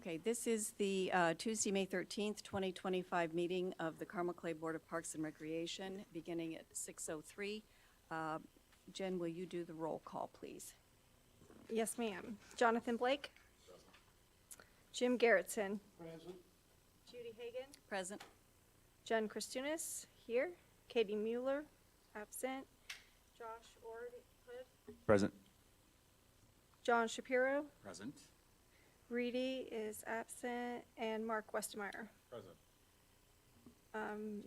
Okay, this is the Tuesday, May 13th, 2025 meeting of the Carmel Clay Board of Parks and Recreation, beginning at 6:03. Jen, will you do the roll call, please? Yes, ma'am. Jonathan Blake. Jim Garrettson. Present. Judy Hagan. Present. Jen Christunis, here. Katie Mueller, absent. Josh Ord Hood. Present. John Shapiro. Present. Reedy is absent. And Mark Westemeyer. Present.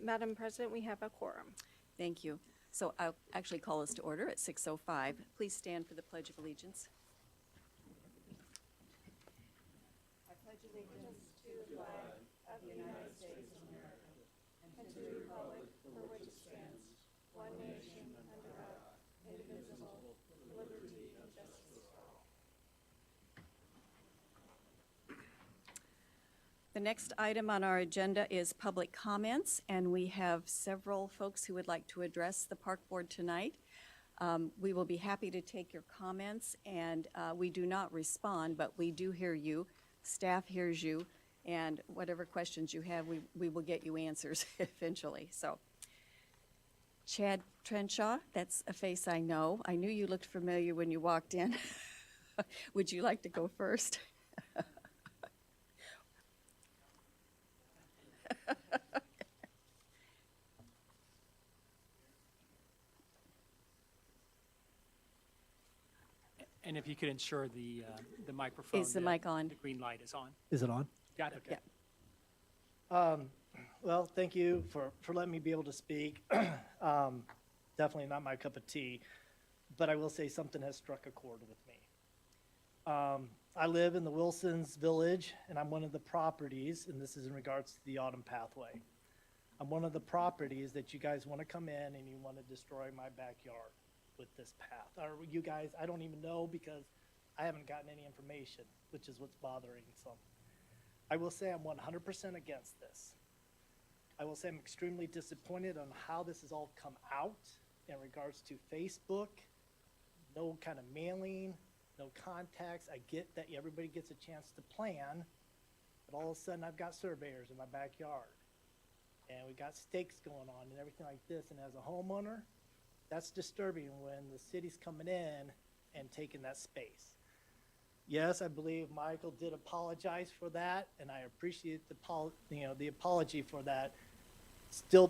Madam President, we have a quorum. Thank you. So I'll actually call us to order at 6:05. Please stand for the Pledge of Allegiance. I pledge allegiance to the flag of the United States of America and to the republic for which it stands, one nation under God, indivisible, with liberty and justice for all. The next item on our agenda is public comments, and we have several folks who would like to address the Park Board tonight. We will be happy to take your comments, and we do not respond, but we do hear you. Staff hears you, and whatever questions you have, we will get you answers eventually. So, Chad Trenshaw, that's a face I know. I knew you looked familiar when you walked in. Would you like to go first? And if you could ensure the microphone. Is the mic on? The green light is on. Is it on? Got it? Yeah. Well, thank you for letting me be able to speak. Definitely not my cup of tea, but I will say something has struck a chord with me. I live in the Wilsons Village, and I'm one of the properties, and this is in regards to the Autumn Pathway. I'm one of the properties that you guys want to come in and you want to destroy my backyard with this path. Or you guys, I don't even know because I haven't gotten any information, which is what's bothering some. I will say I'm 100% against this. I will say I'm extremely disappointed on how this has all come out in regards to Facebook, no kind of mailing, no contacts. I get that everybody gets a chance to plan, but all of a sudden I've got surveyors in my backyard. And we got stakes going on and everything like this. And as a homeowner, that's disturbing when the city's coming in and taking that space. Yes, I believe Michael did apologize for that, and I appreciate the apology for that. Still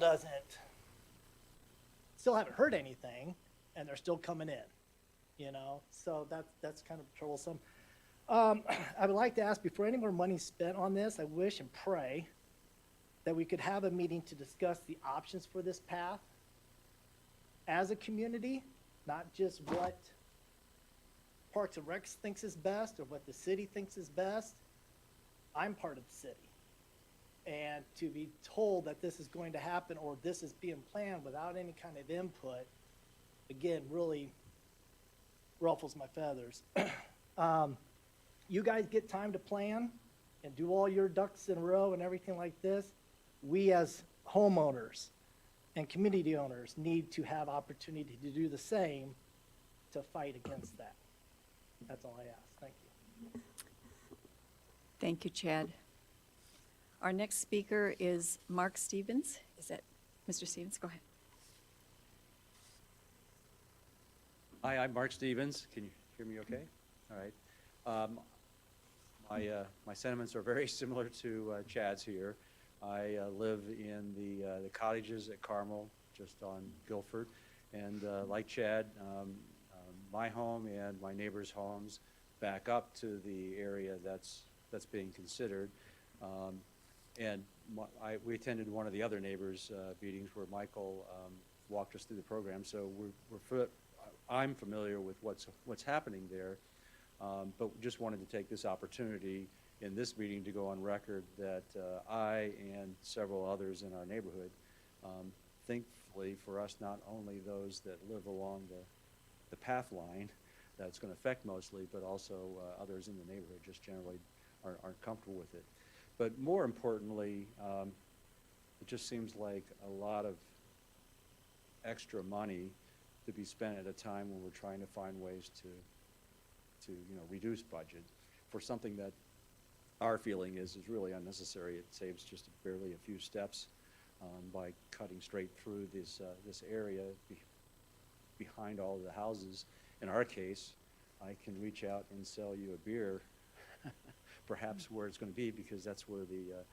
haven't heard anything, and they're still coming in, so that's kind of troublesome. I would like to ask, before any more money is spent on this, I wish and pray that we could have a meeting to discuss the options for this path as a community, not just what Parks and Recs thinks is best or what the city thinks is best. I'm part of the city. And to be told that this is going to happen or this is being planned without any kind of input, again, really ruffles my feathers. You guys get time to plan and do all your ducks in a row and everything like this. We as homeowners and community owners need to have opportunity to do the same to fight against that. That's all I ask. Thank you. Thank you, Chad. Our next speaker is Mark Stevens. Is that Mr. Stevens? Go ahead. Hi, I'm Mark Stevens. Can you hear me okay? All right. My sentiments are very similar to Chad's here. I live in the cottages at Carmel, just on Guilford. And like Chad, my home and my neighbors' homes back up to the area that's being considered. We attended one of the other neighbors' meetings where Michael walked us through the program, so I'm familiar with what's happening there, but just wanted to take this opportunity in this meeting to go on record that I and several others in our neighborhood, thankfully for us, not only those that live along the path line that's going to affect mostly, but also others in the neighborhood just generally aren't comfortable with it. But more importantly, it just seems like a lot of extra money to be spent at a time when we're trying to find ways to reduce budget for something that our feeling is really unnecessary. It saves just barely a few steps by cutting straight through this area behind all of the houses. In our case, I can reach out and sell you a beer, perhaps where it's going to be, because that's where the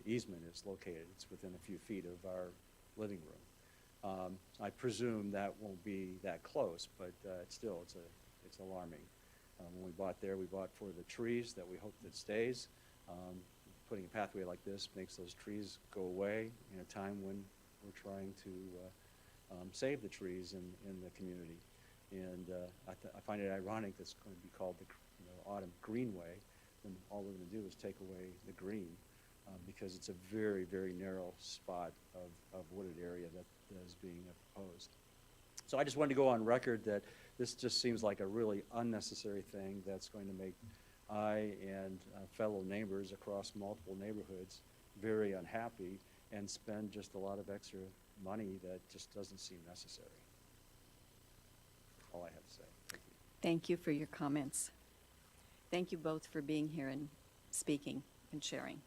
easement is located. It's within a few feet of our living room. I presume that won't be that close, but still, it's alarming. When we bought there, we bought for the trees that we hope that stays. Putting a pathway like this makes those trees go away in a time when we're trying to save the trees in the community. And I find it ironic that's going to be called the Autumn Greenway, when all we're going to do is take away the green, because it's a very, very narrow spot of wooded area that is being proposed. So I just wanted to go on record that this just seems like a really unnecessary thing that's going to make I and fellow neighbors across multiple neighborhoods very unhappy and spend just a lot of extra money that just doesn't seem necessary. All I have to say. Thank you. Thank you for your comments. Thank you both for being here and speaking and sharing.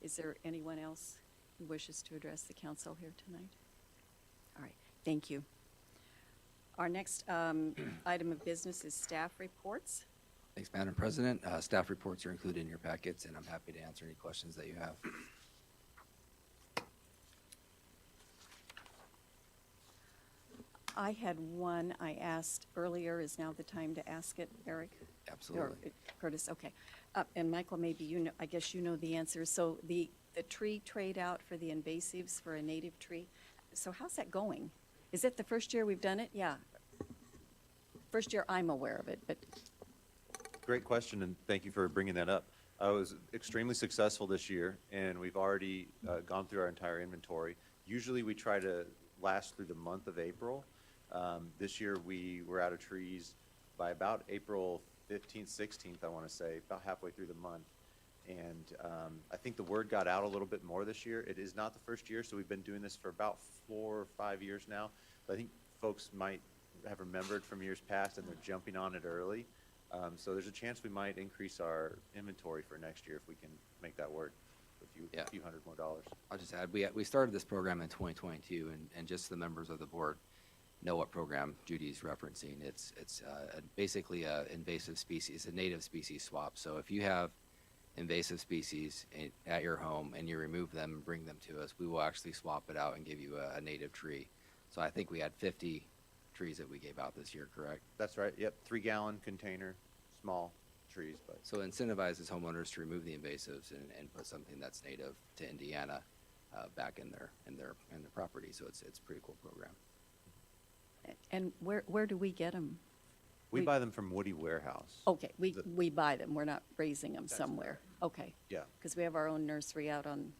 Is there anyone else who wishes to address the council here tonight? All right, thank you. Our next item of business is staff reports. Thanks, Madam President. Staff reports are included in your packets, and I'm happy to answer any questions that you have. I had one I asked earlier. Is now the time to ask it, Eric? Absolutely. Or Curtis, okay. And Michael, maybe you know, I guess you know the answer. So the tree trade out for the invasives for a native tree, so how's that going? Is it the first year we've done it? Yeah. First year I'm aware of it, but Great question, and thank you for bringing that up. I was extremely successful this year, and we've already gone through our entire inventory. Usually, we try to last through the month of April. This year, we were out of trees by about April 15th, 16th, I want to say, about halfway through the month. And I think the word got out a little bit more this year. It is not the first year, so we've been doing this for about 4 or 5 years now. But I think folks might have remembered from years past, and they're jumping on it early. So there's a chance we might increase our inventory for next year if we can make that work, a few hundred more dollars. I'll just add, we started this program in 2022, and just the members of the board know what program Judy's referencing. It's basically a invasive species, a native species swap. So if you have invasive species at your home and you remove them and bring them to us, we will actually swap it out and give you a native tree. So I think we had 50 trees that we gave out this year, correct? That's right. Yep, 3-gallon container, small trees, but So it incentivizes homeowners to remove the invasives and put something that's native to Indiana back in their property. So it's a pretty cool program. and where do we get them? we buy them from Woody Warehouse. Okay, we buy them. We're not raising them somewhere. Okay. Yeah. Because we have our own nursery out on,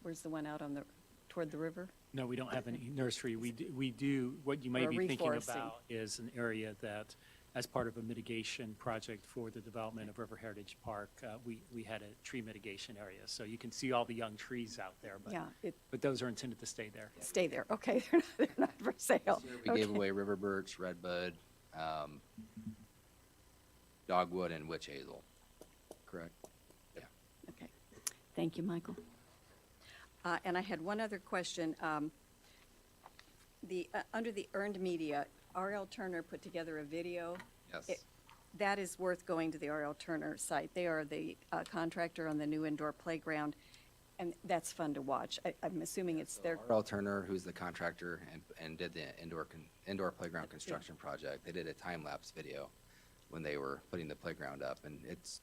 where's the one out on toward the river? No, we don't have any nursery. We do, what you may Or be thinking reforesting. about is an area that, as part of a mitigation project for the development of River Heritage Park, we had a tree mitigation area. So you can see all the young trees out there, Yeah, but those are intended to stay there. stay there. Okay, they're not for sale. We gave Okay. away river birch, redbud, dogwood, and witch hazel, correct? Yeah. Okay. Thank you, Michael. And I had one other question. Under the earned media, R.L. Turner put together a video. Yes. That is worth going to the R.L. Turner site. They are the contractor on the new indoor playground, and that's fun to watch. I'm assuming it's their, R.L. Turner, who's the contractor and did the indoor playground construction project, they did a time-lapse video when they were putting the playground up, and it's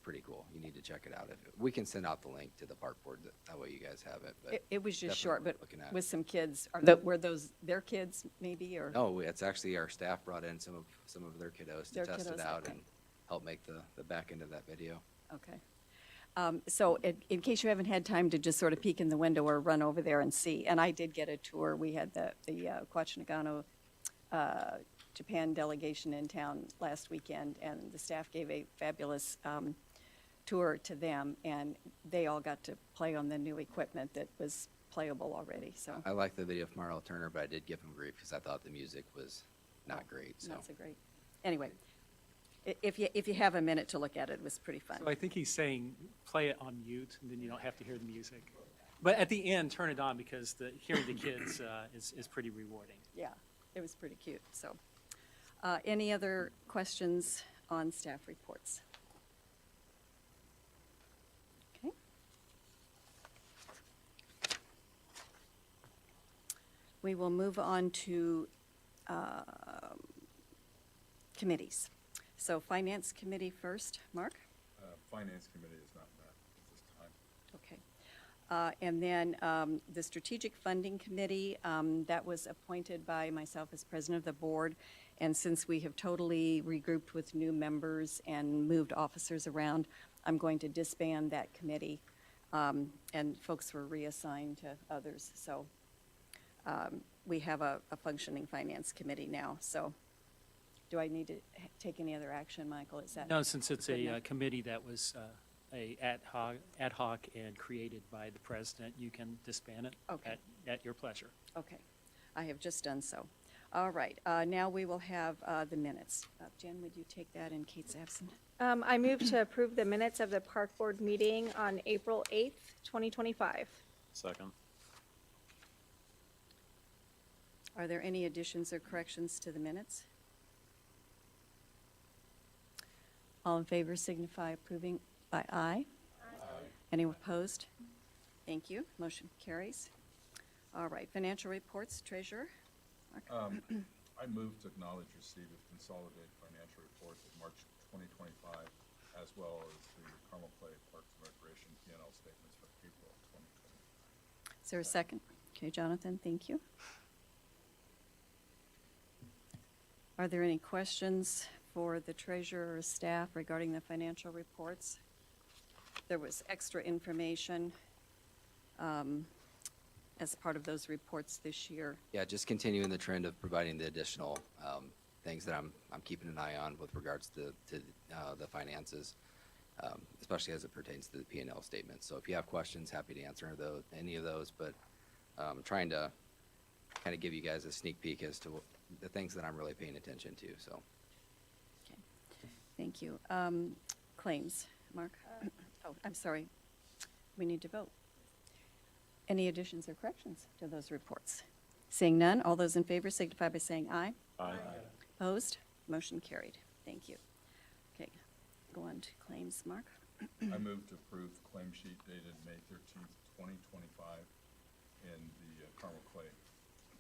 pretty cool. You need to check it out. We can send out the link to the park board, that way you guys have it. But it was just definitely short, worth but looking at. with some kids. Were those their kids, maybe, or? No, it's actually our staff brought in some of their kiddos to Their test it kiddos, out okay. and help make the back end of that video. Okay. So in case you haven't had time to just sort of peek in the window or run over there and see, and I did get a tour. We had the Quach Nagano Japan delegation in town last weekend, and the staff gave a fabulous tour to them, and they all got to play on the new equipment that was playable already, so. I like the video from R.L. Turner, but I did give him grief because I thought the music was not great. So Not so great. Anyway, If you have a minute to look at it, it was pretty fun. So I think he's saying, play it on mute, and then you don't have to hear the music. But at the end, turn it on, because hearing the kids is pretty rewarding. Yeah, it was pretty cute, so. Any other questions on staff reports? Okay. We will move on to committees. So Finance Committee first, Mark? Finance Committee is not met at this time. Okay. And then the Strategic Funding Committee, that was appointed by myself as president of the board. And since we have totally regrouped with new members and moved officers around, I'm going to disband that committee. And folks were reassigned to others. So we have a functioning Finance Committee now. So do I need to take any other action, Michael? Is that? No, since it's good a enough? committee that was ad hoc and created by the president, you can disband it Okay. at your pleasure. Okay, I have just done so. All right, now we will have the minutes. Jen, would you take that in Kate's absent? I move to approve the minutes of the Park Board meeting on April 8th, 2025. Second. Are there any additions or corrections to the minutes? All in favor signify approving by aye. Any opposed? Thank you. Motion carries. All right, financial reports, treasurer. Mark? I move to acknowledge receipt of consolidated financial reports of March 2025, as well as the Carmel Clay Parks and Recreation P&L statements for April 2025. Is there a second? Okay, Jonathan, thank you. Are there any questions for the treasurer or staff regarding the financial reports? There was extra information as part of those reports this year. Yeah, just continuing the trend of providing the additional things that I'm keeping an eye on with regards to the finances, especially as it pertains to the P&L statement. So if you have questions, happy to answer any of those, but trying to kind of give you guys a sneak peek as to the things that I'm really paying attention to, so. Okay, thank you. Claims, Mark? Oh, I'm sorry. We need to vote. Any additions or corrections to those reports? Seeing none, all those in favor signify by saying aye. Aye. Opposed? Motion carried. Thank you. Okay, go on to claims, Mark. I move to approve the claim sheet dated May 13th, 2025, and the Carmel Clay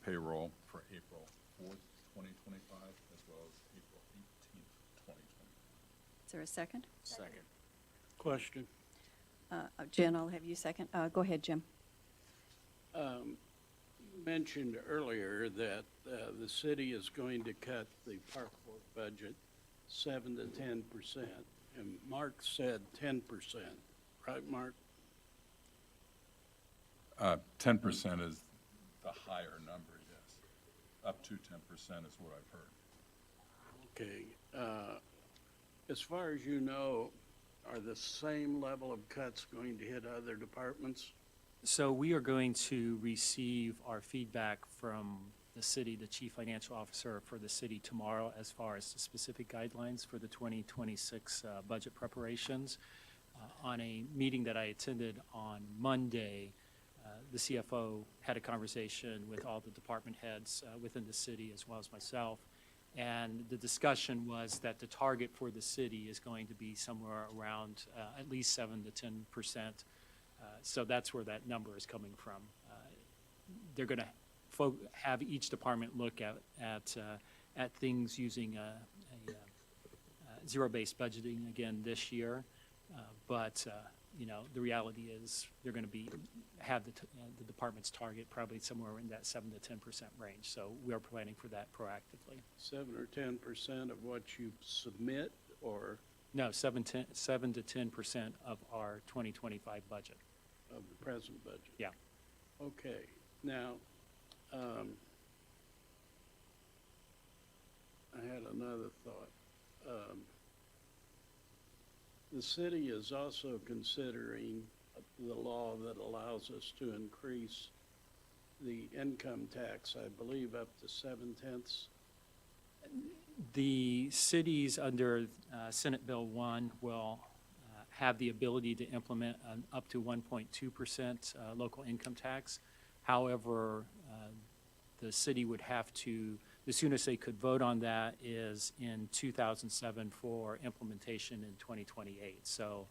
payroll for April 4th, 2025, as well as April 18th, 2025. Is there a second? Second. Question. Jen, I'll have you second. Go ahead, Jim. You mentioned earlier that the city is going to cut the park board budget 7 to 10%, and Mark said 10%, right, Mark? 10% is the higher number, yes. Up to 10% is what I've heard. Okay. As far as you know, are the same level of cuts going to hit other departments? So we are going to receive our feedback from the city, the chief financial officer for the city tomorrow, as far as the specific guidelines for the 2026 budget preparations. On a meeting that I attended on Monday, the CFO had a conversation with all the department heads within the city, as well as myself. And the discussion was that the target for the city is going to be somewhere around at least 7 to 10%. So that's where that number is coming from. They're going to have each department look at things using a zero-based budgeting again this year. But the reality is they're going to have the department's target probably somewhere in that 7 to 10% range. So we are planning for that proactively. 7 or 10% of what you submit, or No, 7 to 10% of our 2025 budget. of the present budget? Yeah. Okay. Now, I had another thought. The city is also considering the law that allows us to increase the income tax, I believe, up to 7/10. The cities under Senate Bill 1 will have the ability to implement an up to 1.2% local income tax. However, the city would have to, the soonest they could vote on that is in 2007 for implementation in 2028. So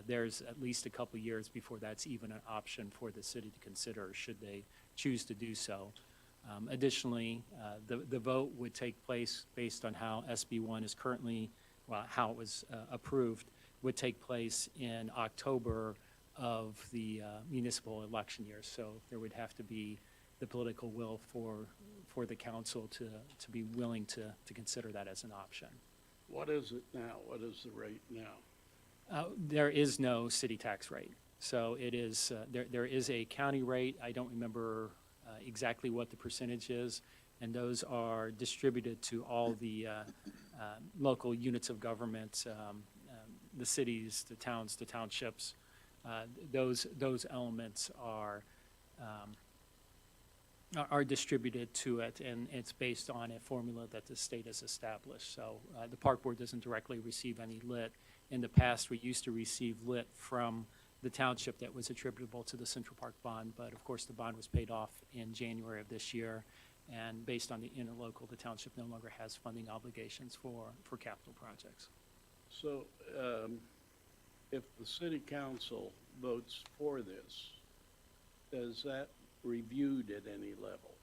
there's at least a couple years before that's even an option for the city to consider, should they choose to do so. Additionally, the vote would take place based on how SB 1 is currently, well, how it was approved, would take place in October of the municipal election year. So there would have to be the political will for the council to be willing to consider that as an option. What is it now? What is the rate now? There is no city tax rate. So it is, there is a county rate. I don't remember exactly what the percentage is, and those are distributed to all the local units of government, the cities, the towns, the townships. Those elements are distributed to it, and it's based on a formula that the state has established. So the park board doesn't directly receive any lit. In the past, we used to receive lit from the township that was attributable to the Central Park bond, but of course the bond was paid off in January of this year, and based on the interlocal, the township no longer has funding obligations for capital projects. So if the city council votes for this, is that reviewed at any level?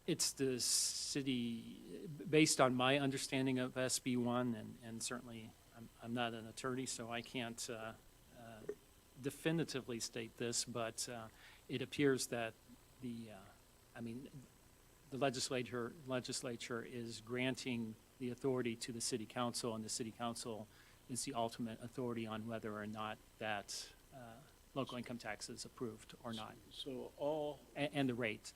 It's the city, based on my understanding of SB 1, and certainly I'm not an attorney, so I can't definitively state this, but it appears that the legislature is granting the authority to the city council, and the city council is the ultimate authority on whether or not that local income tax is approved or not. So all, And the rate,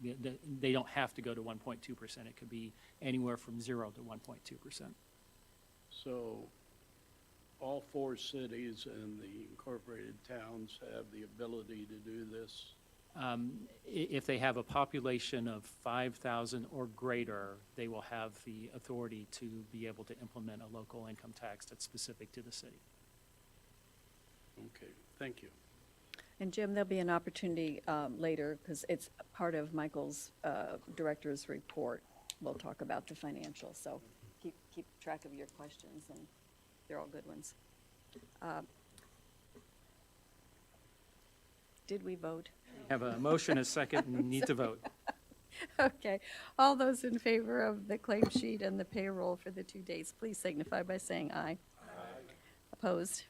they don't have to go to 1.2%. It could be anywhere from 0 to 1.2%. so all 4 cities and the incorporated towns have the ability to do this? If they have a population of 5,000 or greater, they will have the authority to be able to implement a local income tax that's specific to the city. Okay, thank you. And Jim, there'll be an opportunity later, because it's part of Michael's director's report. We'll talk about the financials, so keep track of your questions, and they're all good ones. Did we vote? Have a motion, a second, and need to vote. Okay. All those in favor of the claim sheet and the payroll for the 2 days, please signify by saying aye. Aye. Opposed?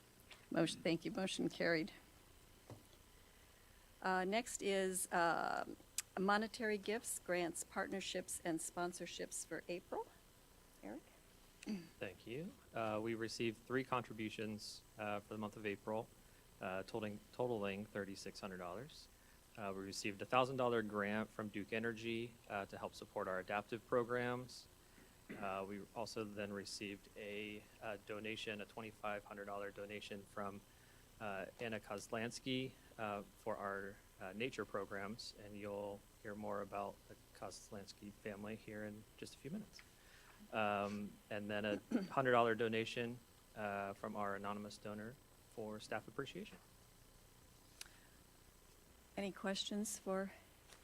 Motion, thank you. Motion carried. Next is monetary gifts, grants, partnerships, and sponsorships for April. Eric? Thank you. We received 3 contributions for the month of April, totaling $3,600. We received a $1,000 grant from Duke Energy to help support our adaptive programs. We also then received a donation, a $2,500 donation from Anna Kozlansky for our nature programs, and you'll hear more about the Kozlansky family here in just a few minutes. And then a $100 donation from our anonymous donor for staff appreciation. Any questions for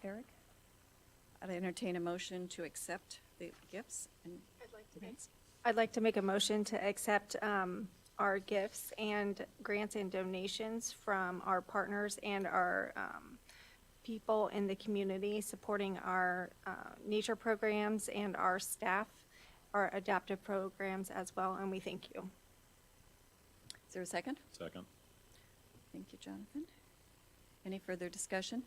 Eric? I'd entertain a motion to accept the gifts and grants. I'd like to make a motion to accept our gifts and grants and donations from our partners and our people in the community supporting our nature programs and our staff, our adaptive programs as well, and we thank you. Is there a second? Second. Thank you, Jonathan. Any further discussion?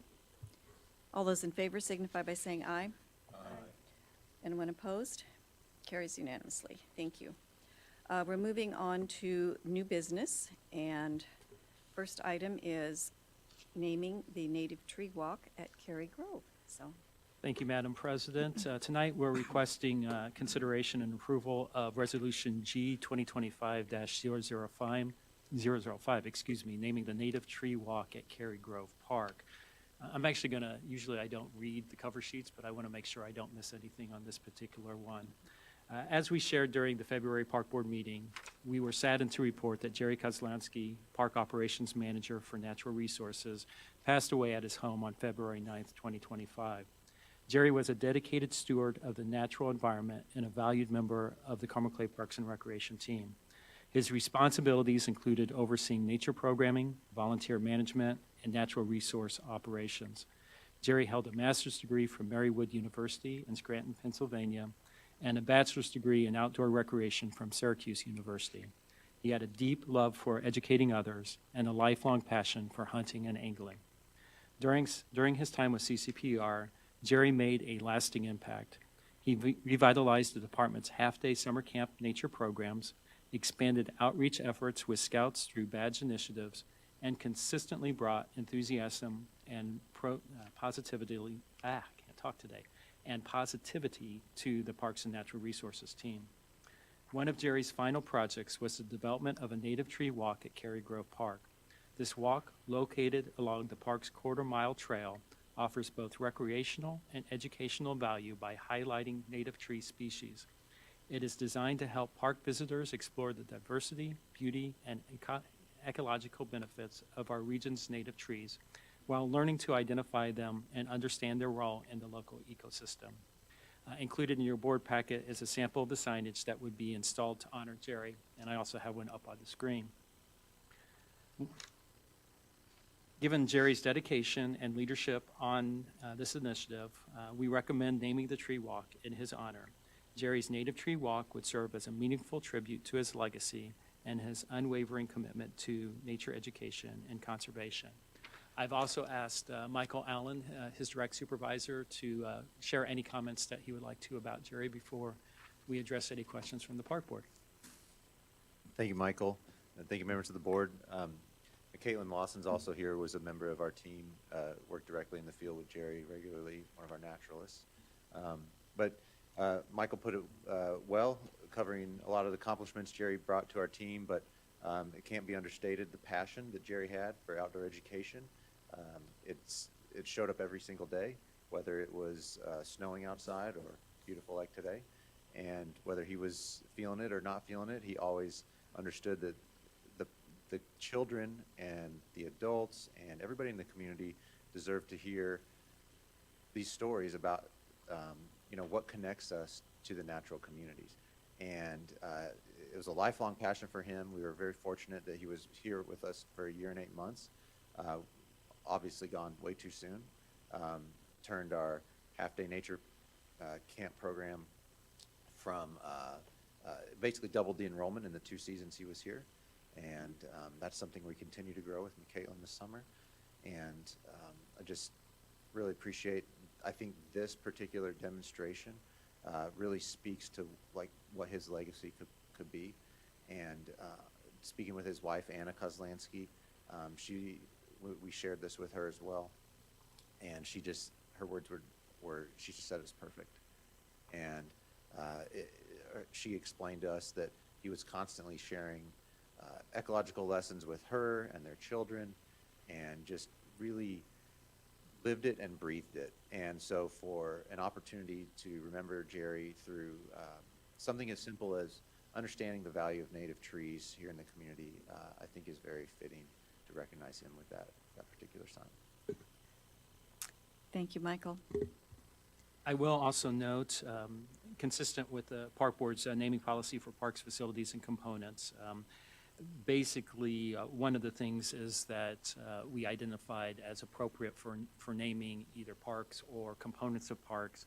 All those in favor signify by saying aye. Aye. Anyone opposed? Carries unanimously. Thank you. We're moving on to new business, and first item is naming the native tree walk at Cary Grove. So, Thank you, Madam President. Tonight, we're requesting consideration and approval of Resolution G 2025-005, naming the native tree walk at Cary Grove Park. I'm actually going to, usually I don't read the cover sheets, but I want to make sure I don't miss anything on this particular one. As we shared during the February Park Board meeting, we were saddened to report that Jerry Kozlansky, Park Operations Manager for Natural Resources, passed away at his home on February 9th, 2025. Jerry was a dedicated steward of the natural environment and a valued member of the Carmel Clay Parks and Recreation team. His responsibilities included overseeing nature programming, volunteer management, and natural resource operations. Jerry held a master's degree from Marywood University in Scranton, Pennsylvania, and a bachelor's degree in outdoor recreation from Syracuse University. He had a deep love for educating others and a lifelong passion for hunting and angling. During his time with CCPR, Jerry made a lasting impact. He revitalized the department's half-day summer camp nature programs, expanded outreach efforts with scouts through badge initiatives, and consistently brought enthusiasm and positivity to the Parks and Natural Resources team. One of Jerry's final projects was the development of a native tree walk at Cary Grove Park. This walk, located along the park's quarter-mile trail, offers both recreational and educational value by highlighting native tree species. It is designed to help park visitors explore the diversity, beauty, and ecological benefits of our region's native trees, while learning to identify them and understand their role in the local ecosystem. Included in your board packet is a sample of the signage that would be installed to honor Jerry, and I also have one up on the screen. Given Jerry's dedication and leadership on this initiative, we recommend naming the tree walk in his honor. Jerry's Native Tree Walk would serve as a meaningful tribute to his legacy and his unwavering commitment to nature education and conservation. I've also asked Michael Allen, his direct supervisor, to share any comments that he would like to about Jerry before we address any questions from the park board. Thank you, Michael, and thank you, members of the board. Caitlin Lawson's also here, was a member of our team, worked directly in the field with Jerry regularly, one of our naturalists. Michael put it well, covering a lot of the accomplishments Jerry brought to our team, but it can't be understated the passion that Jerry had for outdoor education. It showed up every single day, whether it was snowing outside or beautiful like today. And whether he was feeling it or not feeling it, he always understood that the children and the adults and everybody in the community deserve to hear these stories about what connects us to the natural communities. And it was a lifelong passion for him. We were very fortunate that he was here with us for a year and 8 months. Obviously gone way too soon. Turned our half-day nature camp program from basically doubled the enrollment in the 2 seasons he was here. And that's something we continue to grow with Caitlin this summer. And I just really appreciate, I think this particular demonstration really speaks to what his legacy could be. And speaking with his wife, Anna Kozlansky, we shared this with her as well. And her words were she just said it's perfect. And she explained to us that he was constantly sharing ecological lessons with her and their children, and just really lived it and breathed it. And so for an opportunity to remember Jerry through something as simple as understanding the value of native trees here in the community, I think is very fitting to recognize him with that particular sign. Thank you, Michael. I will also note, consistent with the Park Board's naming policy for parks, facilities, and components, basically, one of the things is that we identified as appropriate for naming either parks or components of parks.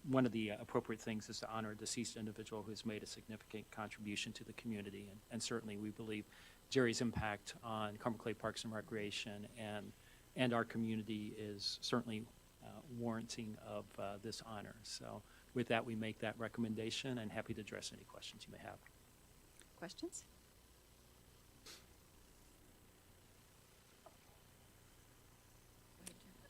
One of the appropriate things is to honor a deceased individual who has made a significant contribution to the community. And certainly we believe Jerry's impact on Carmel Clay Parks and Recreation and our community is certainly warranting of this honor. So with that, we make that recommendation, and happy to address any questions you may have. Questions?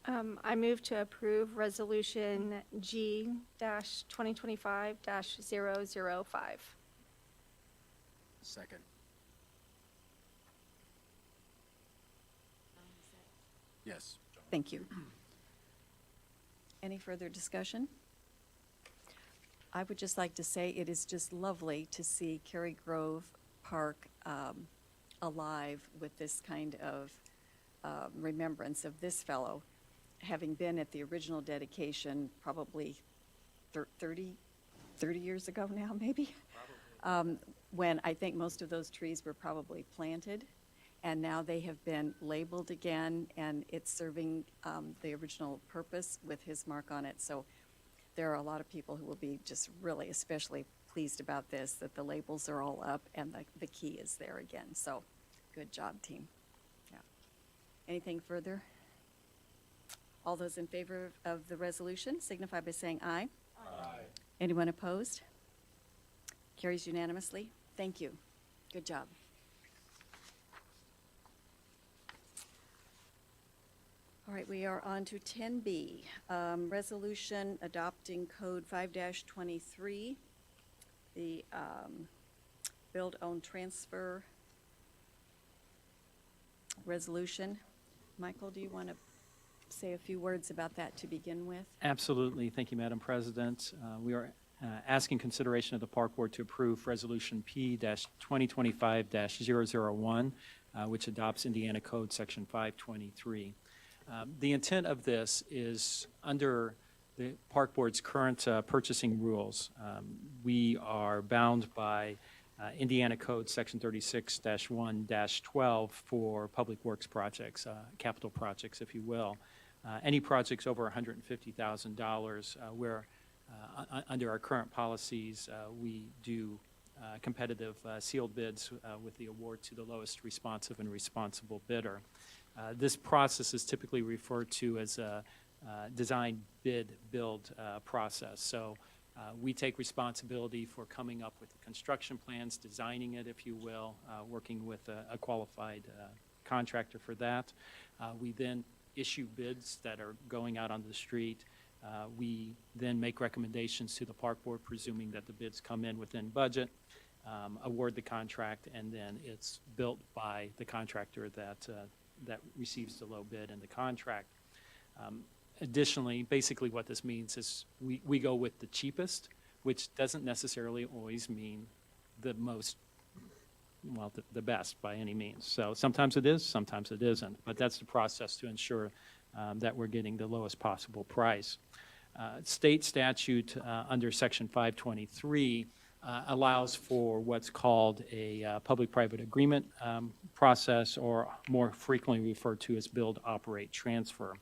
I move to approve Resolution G-2025-005. Second. Yes. John. Thank you. Any further discussion? I would just like to say it is just lovely to see Cary Grove Park alive with this kind of remembrance of this fellow, having been at the original dedication probably 30 years ago now, maybe? When I think most of those trees were probably planted, and now they have been labeled again, and it's serving the original purpose with his mark on it. So there are a lot of people who will be just really especially pleased about this, that the labels are all up and the key is there again. So good job, team. Yeah. Anything further? All those in favor of the resolution signify by saying aye. Aye. Anyone opposed? Carries unanimously. Thank you. Good job. All right, we are on to 10B, resolution adopting code 5-23, the build, own, transfer resolution. Michael, do you want to say a few words about that to begin with? Absolutely. Thank you, Madam President. We are asking consideration of the Park Board to approve Resolution P-2025-001, which adopts Indiana Code Section 523. The intent of this is under the Park Board's current purchasing rules. We are bound by Indiana Code Section 36-1-12 for public works projects, capital projects, if you will. Any projects over $150,000 where under our current policies, we do competitive sealed bids with the award to the lowest responsive and responsible bidder. This process is typically referred to as a design bid build process. So we take responsibility for coming up with the construction plans, designing it, if you will, working with a qualified contractor for that. We then issue bids that are going out on the street. We then make recommendations to the Park Board, presuming that the bids come in within budget, award the contract, and then it's built by the contractor that receives the low bid in the contract. Additionally, basically what this means is we go with the cheapest, which doesn't necessarily always mean the most, well, the best by any means. So sometimes it is, sometimes it isn't, but that's the process to ensure that we're getting the lowest possible price. State statute under Section 523 allows for what's called a public-private agreement process, or more frequently referred to as build, operate, transfer.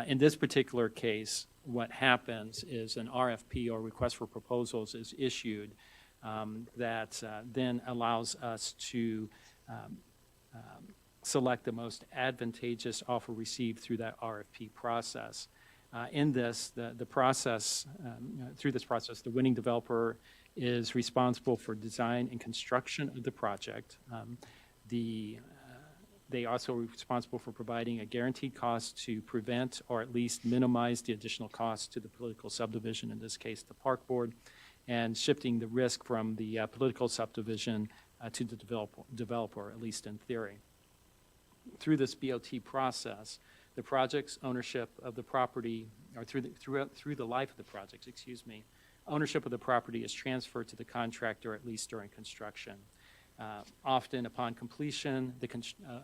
In this particular case, what happens is an RFP, or request for proposals, is issued that then allows us to select the most advantageous offer received through that RFP process. In this, the process, through this process, the winning developer is responsible for design and construction of the project. They also are responsible for providing a guaranteed cost to prevent or at least minimize the additional costs to the political subdivision, in this case the Park Board, and shifting the risk from the political subdivision to the developer, at least in theory. Through this BOT process, the project's ownership of the property, or through the life of the project, ownership of the property is transferred to the contractor, at least during construction. Often upon completion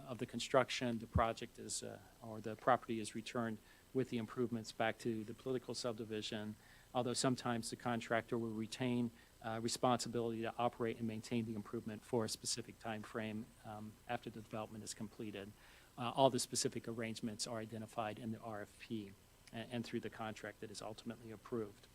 of the construction, the project is, or the property is returned with the improvements back to the political subdivision, although sometimes the contractor will retain responsibility to operate and maintain the improvement for a specific time frame after the development is completed. All the specific arrangements are identified in the RFP and through the contract that is ultimately approved.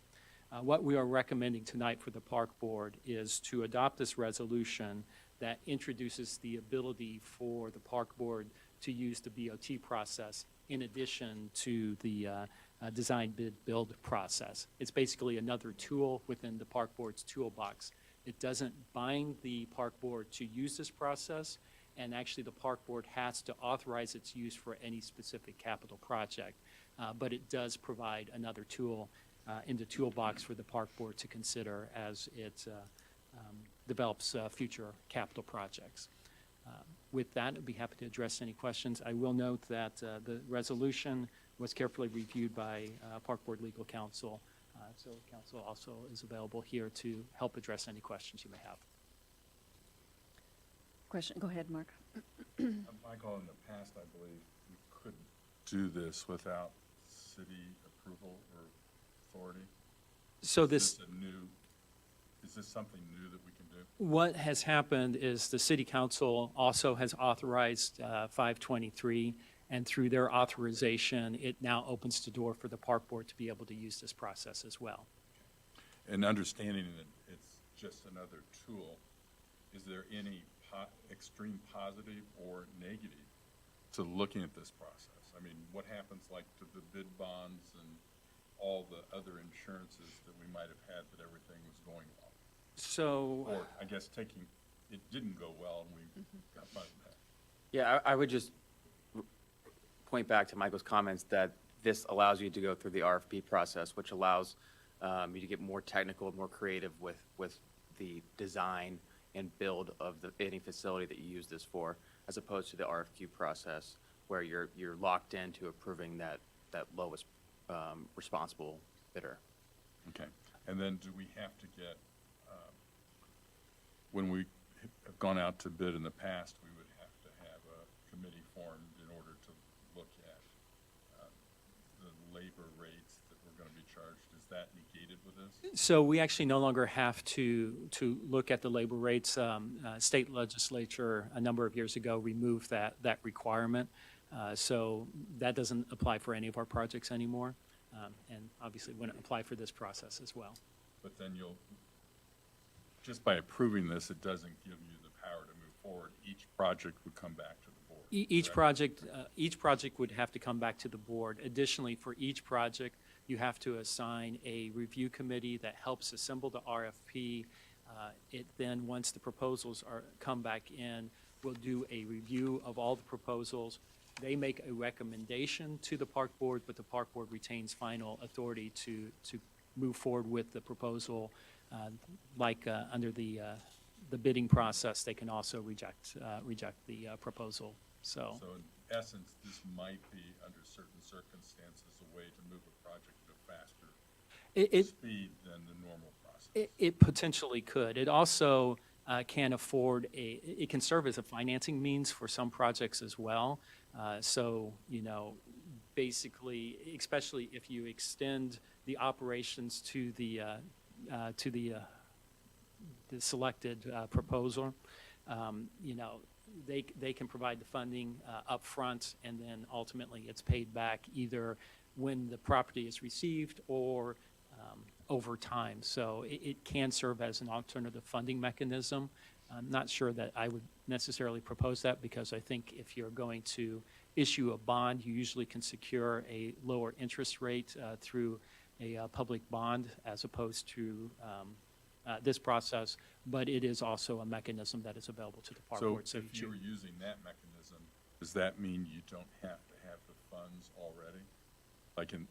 What we are recommending tonight for the Park Board is to adopt this resolution that introduces the ability for the Park Board to use the BOT process in addition to the design bid build process. It's basically another tool within the Park Board's toolbox. It doesn't bind the Park Board to use this process, and actually the Park Board has to authorize its use for any specific capital project, but it does provide another tool in the toolbox for the Park Board to consider as it develops future capital projects. With that, I'd be happy to address any questions. I will note that the resolution was carefully reviewed by Park Board Legal Counsel, so counsel also is available here to help address any questions you may have. Question, go ahead, Mark. Michael, in the past, I believe we couldn't do this without city approval or authority. So Is this. Is this something new that we can do? What has happened is the city council also has authorized 523, and through their authorization, it now opens the door for the park board to be able to use this process as well. And understanding that it's just another tool, is there any extreme positive or negative to looking at this process? I mean, what happens like to the bid bonds and all the other insurances that we might have had that everything was going well? So, Or, I guess, it didn't go well and we got money back. Yeah, I would just point back to Michael's comments that this allows you to go through the RFP process, which allows you to get more technical, more creative with the design and build of any facility that you use this for, as opposed to the RFQ process where you're locked into approving that lowest responsible bidder. Okay, and then do we have to get, when we have gone out to bid in the past, we would have to have a committee formed in order to look at the labor rates that we're going to be charged? Is that negated with this? so we actually no longer have to look at the labor rates. State legislature a number of years ago removed that requirement. So that doesn't apply for any of our projects anymore, and obviously wouldn't apply for this process as well. But then just by approving this, it doesn't give you the power to move forward. Each project would come back to the board. Each correct? each project would have to come back to the board. Additionally, for each project, you have to assign a review committee that helps assemble the RFP. It then, once the proposals come back in, will do a review of all the proposals. They make a recommendation to the park board, but the park board retains final authority to move forward with the proposal. Like under the bidding process, they can also reject the proposal. So So in essence, this might be, under certain circumstances, a way to move a project at a faster speed than the normal process. it potentially could. It also can afford it can serve as a financing means for some projects as well. So, basically, especially if you extend the operations to the selected proposal, they can provide the funding up front, and then ultimately it's paid back either when the property is received or over time. So it can serve as an alternative funding mechanism. I'm not sure that I would necessarily propose that, because I think if you're going to issue a bond, you usually can secure a lower interest rate through a public bond as opposed to this process, but it is also a mechanism that is available to the park So board. So if you're using that mechanism, does that mean you don't have to have the funds already? Like in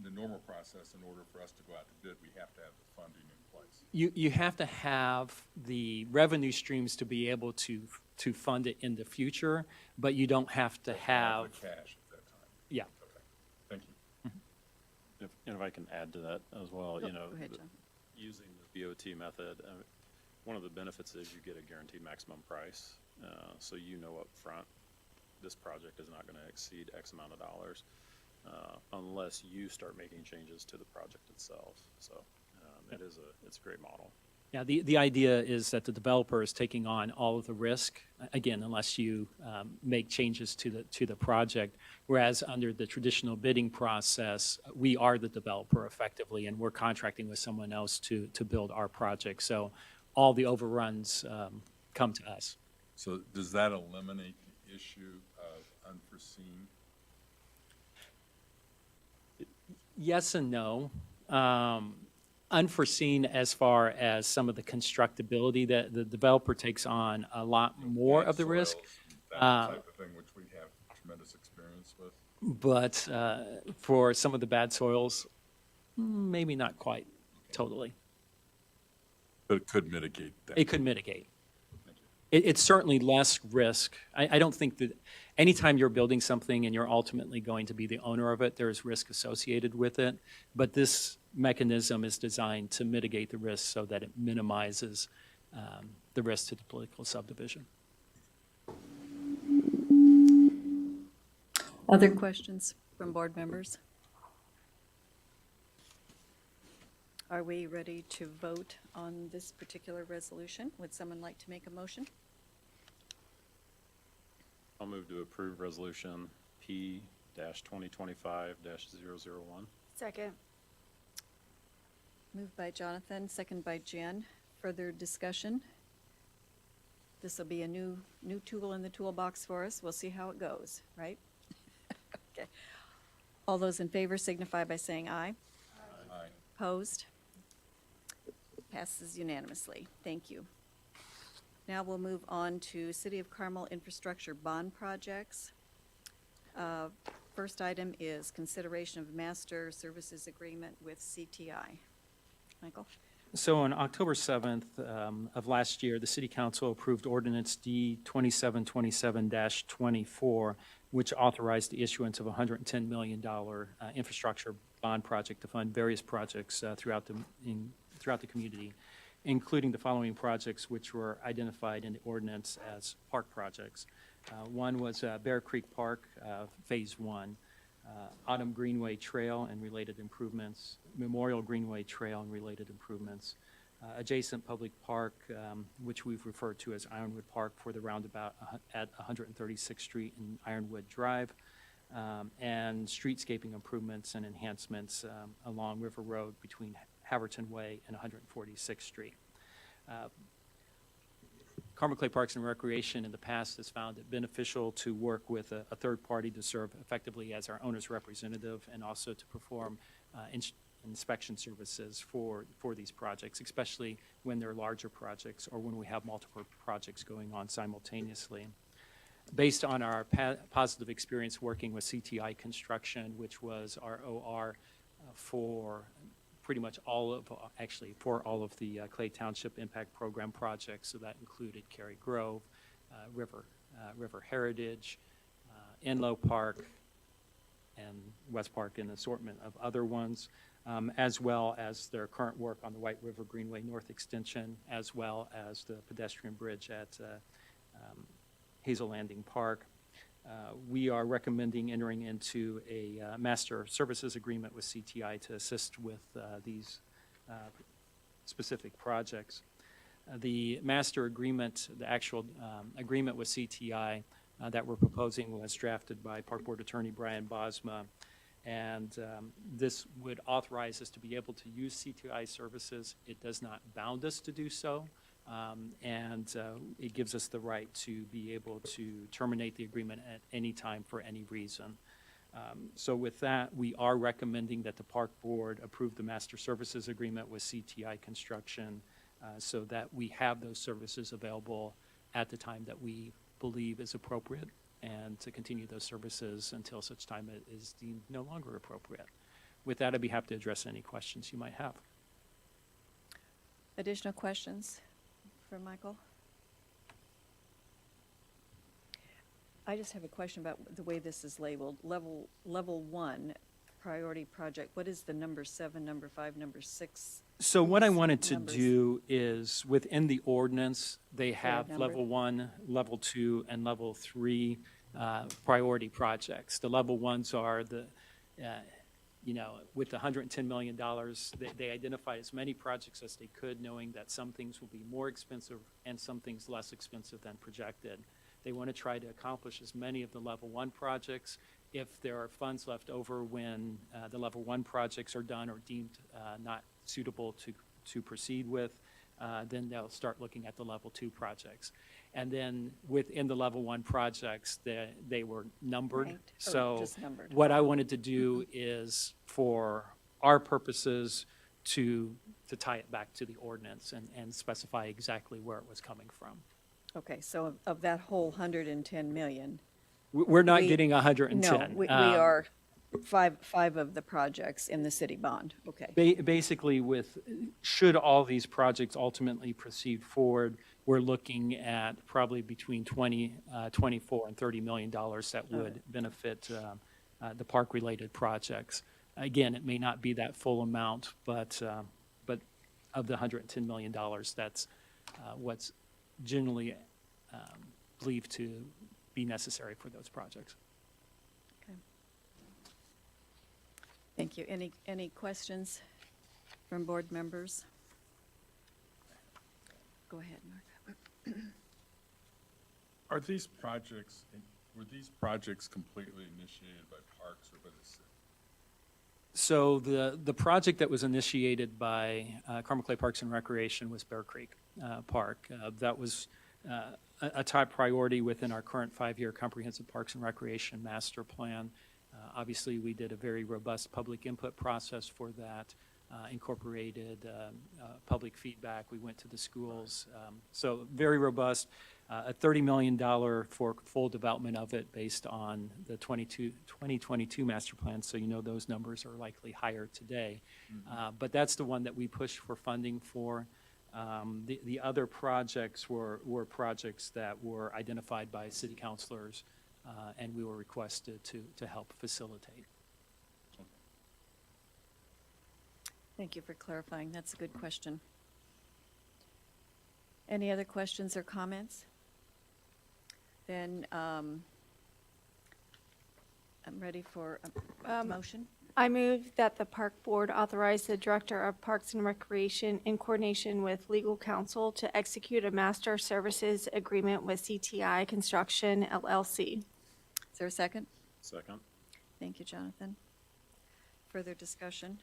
the normal process, in order for us to go out to bid, we have to have the funding in place. You have to have the revenue streams to be able to fund it in the future, but you don't have to have, the cash at that time. yeah. Okay, thank you. If I can add to that as well, Go ahead, John. using the BOT method, one of the benefits is you get a guaranteed maximum price. So up front, this project is not going to exceed X amount of dollars unless you start making changes to the project itself. So it's a great model. Yeah, the idea is that the developer is taking on all of the risk, again, unless you make changes to the project, whereas under the traditional bidding process, we are the developer effectively, and we're contracting with someone else to build our project. So all the overruns come to us. So does that eliminate the issue of unforeseen? Yes and no. Unforeseen as far as some of the constructibility, that the developer takes on a lot more bad of the risk. soils and That type of thing, which we have tremendous experience with. But for some of the bad soils, maybe not quite totally. But it could mitigate that. It could mitigate. Thank you. It's certainly less risk. I don't think that anytime you're building something and you're ultimately going to be the owner of it, there's risk associated with it. But this mechanism is designed to mitigate the risk so that it minimizes the risk to the political subdivision. Other questions from board members? Are we ready to vote on this particular resolution? Would someone like to make a motion? I'll move to approve resolution P-2025-001. Second. Moved by Jonathan, second by Jen. Further discussion? This will be a new tool in the toolbox for us. We'll see how it goes, right? Okay. All those in favor signify by saying aye. Aye. Opposed? Passes unanimously. Thank you. Now we'll move on to City of Carmel infrastructure bond projects. First item is consideration of master services agreement with CTI. Michael? So on October 7th of last year, the City Council approved Ordinance D 2727-24, which authorized the issuance of a $110 million infrastructure bond project to fund various projects throughout the community, including the following projects which were identified in the ordinance as park projects. One was Bear Creek Park, Phase 1, Autumn Greenway Trail and related improvements, Memorial Greenway Trail and related improvements, adjacent public park, which we've referred to as Ironwood Park for the roundabout at 136th Street and Ironwood Drive, and streetscaping improvements and enhancements along River Road between Haverton Way and 146th Street. Carmel Clay Parks and Recreation in the past has found it beneficial to work with a third party to serve effectively as our owner's representative and also to perform inspection services for these projects, especially when they're larger projects or when we have multiple projects going on simultaneously. Based on our positive experience working with CTI Construction, which was our OR for pretty much for all of the Clay Township Impact Program projects. So that included Cary Grove, River Heritage, Enlow Park, and West Park, and an assortment of other ones, as well as their current work on the White River Greenway North Extension, as well as the pedestrian bridge at Hazel Landing Park. We are recommending entering into a master services agreement with CTI to assist with these specific projects. The master agreement, the actual agreement with CTI that we're proposing was drafted by Park Board Attorney Brian Bosma, and this would authorize us to be able to use CTI services. It does not bound us to do so. And it gives us the right to be able to terminate the agreement at any time for any reason. So with that, we are recommending that the Park Board approve the master services agreement with CTI Construction so that we have those services available at the time that we believe is appropriate, and to continue those services until such time it is deemed no longer appropriate. With that, I'd be happy to address any questions you might have. Additional questions for Michael? I just have a question about the way this is labeled. Level 1, priority project. What is the number 7, number 5, number 6? So what I wanted to Numbers. do is, within the ordinance, they have numbered? level 1, level 2, and level 3 priority projects. The level 1s are the, with the $110 million, they identified as many projects as they could, knowing that some things will be more expensive and some things less expensive than projected. They want to try to accomplish as many of the level 1 projects. If there are funds left over when the level 1 projects are done or deemed not suitable to proceed with, then they'll start looking at the level 2 projects. And then within the level 1 projects, they were numbered. Ranked, or So just numbered? what I wanted to do is, for our purposes, to tie it back to the ordinance and specify exactly where it was coming from. Okay, so of that whole 110 million, We're not We- getting no, 110. we are five of the projects in the city bond. Okay. Basically, should all these projects ultimately proceed forward, we're looking at probably between 24 and $30 million that would benefit the park-related projects. Again, it may not be that full amount, but of the $110 million, that's what's generally believed to be necessary for those projects. Okay. Thank you. Any questions from board members? Go ahead, Mark. Were these projects completely initiated by Parks or by the city? So the project that was initiated by Carmel Clay Parks and Recreation was Bear Creek Park. That was a top priority within our current 5-year comprehensive Parks and Recreation master plan. Obviously, we did a very robust public input process for that, incorporated public feedback. We went to the schools. So very robust. A $30 million for full development of it based on the 2022 master plan. So you know those numbers are likely higher today. But that's the one that we pushed for funding for. The other projects were projects that were identified by city councilors, and we were requested to help facilitate. Thank you for clarifying. That's a good question. Any other questions or comments? Then I'm ready for a motion. I move that the Park Board authorize the Director of Parks and Recreation in coordination with legal counsel to execute a master services agreement with CTI Construction LLC. Is there a second? Second. Thank you, Jonathan. Further discussion?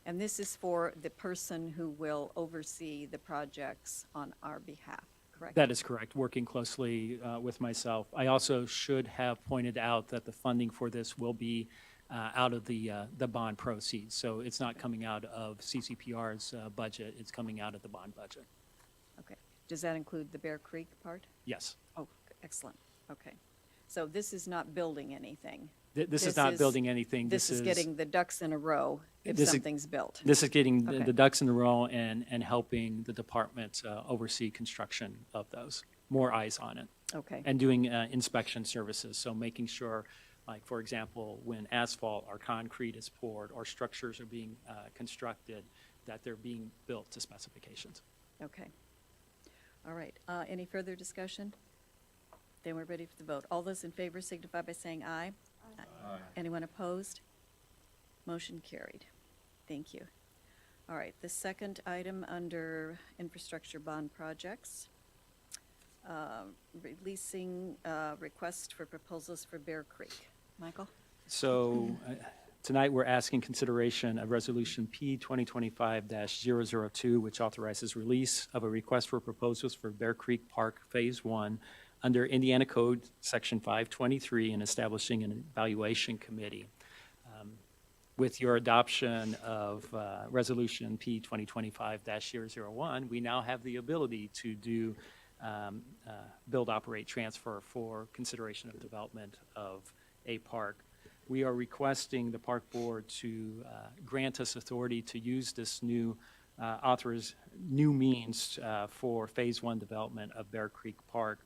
And this is for the person who will oversee the projects on our behalf, correct? That is correct, working closely with myself. I also should have pointed out that the funding for this will be out of the bond proceeds. So it's not coming out of CCPR's budget, it's coming out of the bond budget. Okay. Does that include the Bear Creek part? Yes. Oh, excellent. Okay. So this is not building anything. This is not building anything. This is getting the ducks in a row if This is- something's built. This is getting Okay. the ducks in a row and helping the department oversee construction of those. More eyes on it. Okay. And doing inspection services, so making sure, like, for example, when asphalt or concrete is poured or structures are being constructed, that they're being built to specifications. Okay. All right. Any further discussion? Then we're ready for the vote. All those in favor signify by saying aye. Aye. Anyone opposed? Motion carried. Thank you. All right, the second item under infrastructure bond projects, releasing request for proposals for Bear Creek. Michael? So tonight, we're asking consideration of Resolution P 2025-002, which authorizes release of a request for proposals for Bear Creek Park Phase 1 under Indiana Code Section 523 and establishing an evaluation committee. With your adoption of Resolution P 2025-001, we now have the ability to do build, operate, transfer for consideration of development of a park. We are requesting the Park Board to grant us authority to use this new new means for Phase 1 development of Bear Creek Park.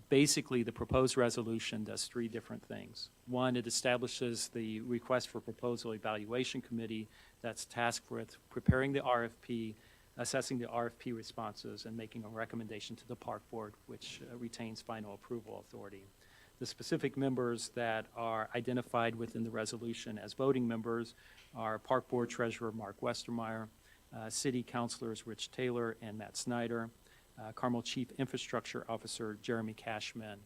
Basically, the proposed resolution does 3 different things. One, it establishes the request for proposal evaluation committee that's tasked with preparing the RFP, assessing the RFP responses, and making a recommendation to the Park Board, which retains final approval authority. The specific members that are identified within the resolution as voting members are Park Board Treasurer Mark Westermeyer, City Councilors Rich Taylor and Matt Snyder, Carmel Chief Infrastructure Officer Jeremy Cashman,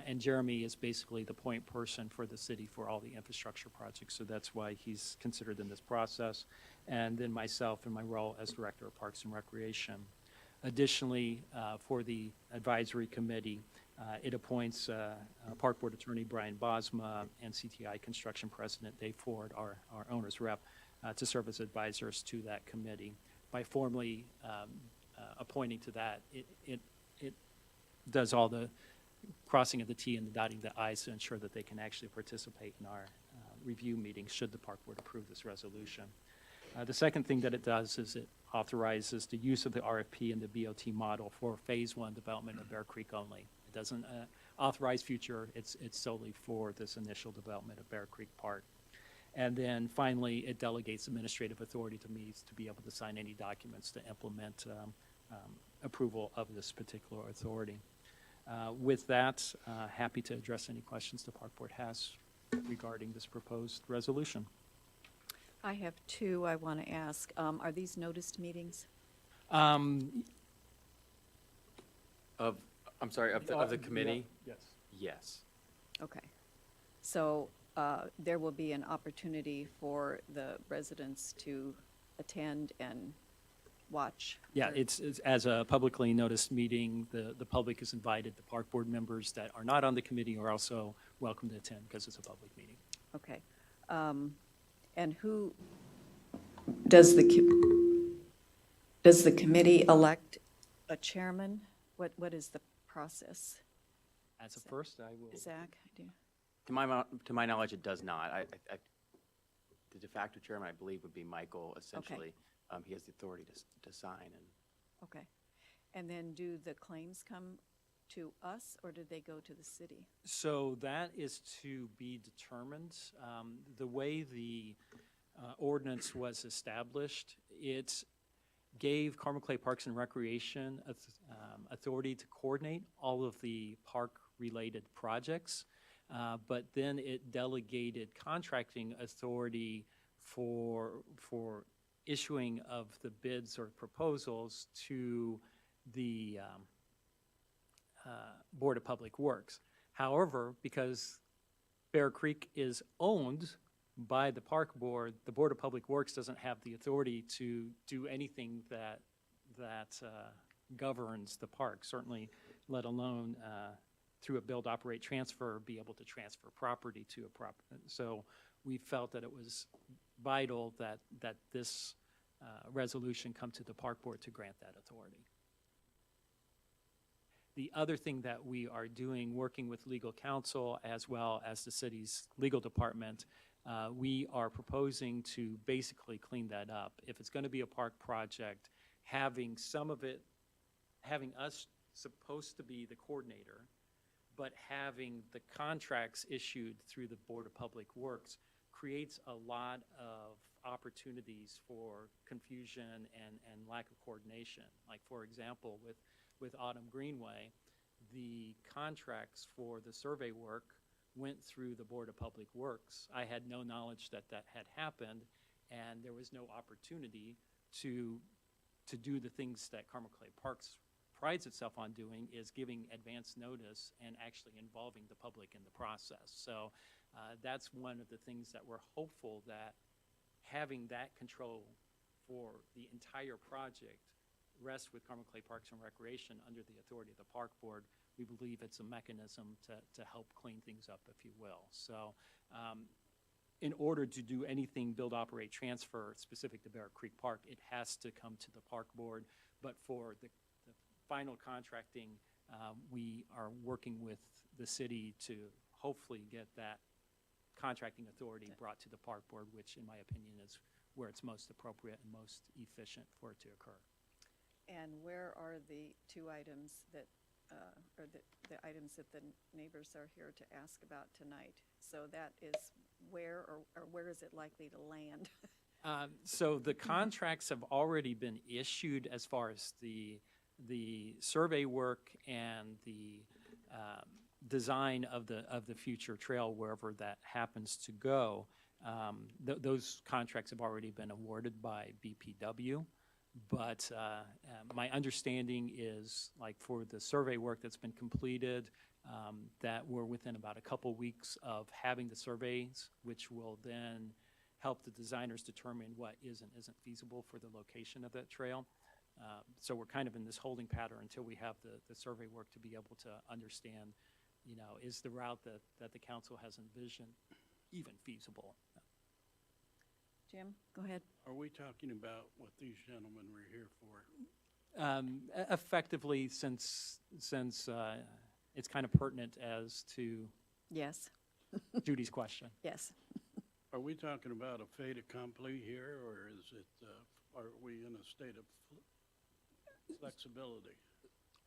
and Jeremy is basically the point person for the city for all the infrastructure projects, so that's why he's considered in this process, and then myself in my role as Director of Parks and Recreation. Additionally, for the advisory committee, it appoints Park Board Attorney Brian Bosma and CTI Construction President Dave Ford, our owner's rep, to serve as advisors to that committee. By formally appointing to that, it does all the crossing of the T and the dotting the I's to ensure that they can actually participate in our review meetings should the Park Board approve this resolution. The second thing that it does is it authorizes the use of the RFP and the BOT model for Phase 1 development of Bear Creek only. It doesn't authorize future, it's solely for this initial development of Bear Creek Park. And then finally, it delegates administrative authority to me to be able to sign any documents to implement approval of this particular authority. With that, happy to address any questions the Park Board has regarding this proposed resolution. I have two I want to ask. Are these noticed meetings? I'm sorry, of the committee? Yes. Yes. Okay. So there will be an opportunity for the residents to attend and watch? Yeah, or- it's as a publicly noticed meeting, the public is invited. The Park Board members that are not on the committee are also welcome to attend because it's a public meeting. Okay. And who, does the committee elect a chairman? What is the process? As a first, I will. Zach, do you? To my knowledge, it does not. The de facto chairman, I believe, would be Michael, essentially. He has the authority to sign, and Okay. And then do the claims come to us, or do they go to the city? So that is to be determined. The way the ordinance was established, it gave Carmel Clay Parks and Recreation authority to coordinate all of the park-related projects, but then it delegated contracting authority for issuing of the bids or proposals to the Board of Public Works. However, because Bear Creek is owned by the Park Board, the Board of Public Works doesn't have the authority to do anything that governs the park, certainly let alone through a build, operate, transfer, be able to transfer property to a property. So we felt that it was vital that this resolution come to the Park Board to grant that authority. The other thing that we are doing, working with legal counsel as well as the city's legal department, we are proposing to basically clean that up. If it's going to be a park project, having some of it, having us supposed to be the coordinator, but having the contracts issued through the Board of Public Works creates a lot of opportunities for confusion and lack of coordination. Like, for example, with Autumn Greenway, the contracts for the survey work went through the Board of Public Works. I had no knowledge that had happened, and there was no opportunity to do the things that Carmel Clay Parks prides itself on doing, is giving advance notice and actually involving the public in the process. So that's one of the things that we're hopeful, that having that control for the entire project rests with Carmel Clay Parks and Recreation under the authority of the Park Board. We believe it's a mechanism to help clean things up, if you will. So in order to do anything build, operate, transfer specific to Bear Creek Park, it has to come to the Park Board. But for the final contracting, we are working with the city to hopefully get that contracting authority brought to the Park Board, which in my opinion is where it's most appropriate and most efficient for it to occur. And where are the two items that, or the items that the neighbors are here to ask about tonight? So that is where, or where is it likely to land? So the contracts have already been issued as far as the survey work and the design of the future trail, wherever that happens to go. Those contracts have already been awarded by BPW. But my understanding is, like, for the survey work that's been completed, that we're within about a couple weeks of having the surveys, which will then help the designers determine what is and isn't feasible for the location of that trail. So we're kind of in this holding pattern until we have the survey work to be able to understand, is the route that the council has envisioned even feasible? Jim, go ahead. Are we talking about what these gentlemen were here for? Effectively, since it's kind of pertinent as to Yes, Judy's question. yes. Are we talking about a fait accompli here, or is it, are we in a state of flexibility?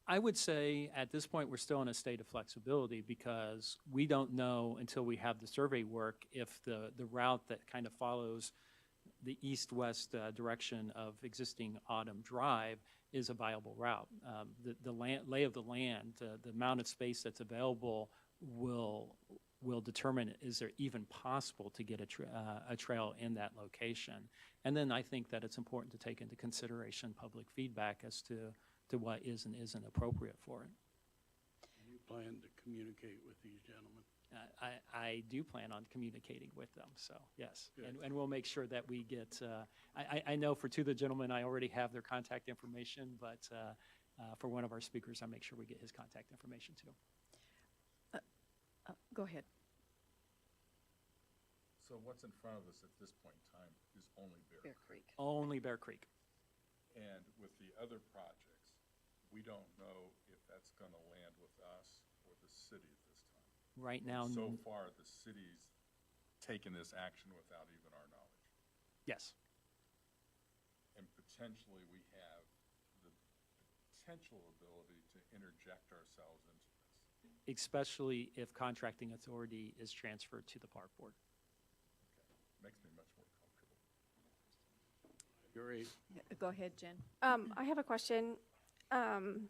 I would say at this point, we're still in a state of flexibility because we don't know until we have the survey work if the route that kind of follows the east-west direction of existing Autumn Drive is a viable route. The lay of the land, the amount of space that's available will determine, is there even possible to get a trail in that location? And then I think that it's important to take into consideration public feedback as to what is and isn't appropriate for it. You plan to communicate with these gentlemen? I do plan on communicating with them, so yes. Good. And we'll make sure that we get, I know for two of the gentlemen, I already have their contact information, but for one of our speakers, I'll make sure we get his contact information too. Go ahead. So what's in front of us at this point in time is only Bear Bear Creek. Creek. Only Bear Creek. And with the other projects, we don't know if that's gonna land with us or the city at this time. Right now, So far, the city's taken this action without even our knowledge. yes. And potentially, we have the potential ability to interject ourselves into this. Especially if contracting authority is transferred to the park board. Makes me much more comfortable. Great. Go ahead, Jen. I have a question.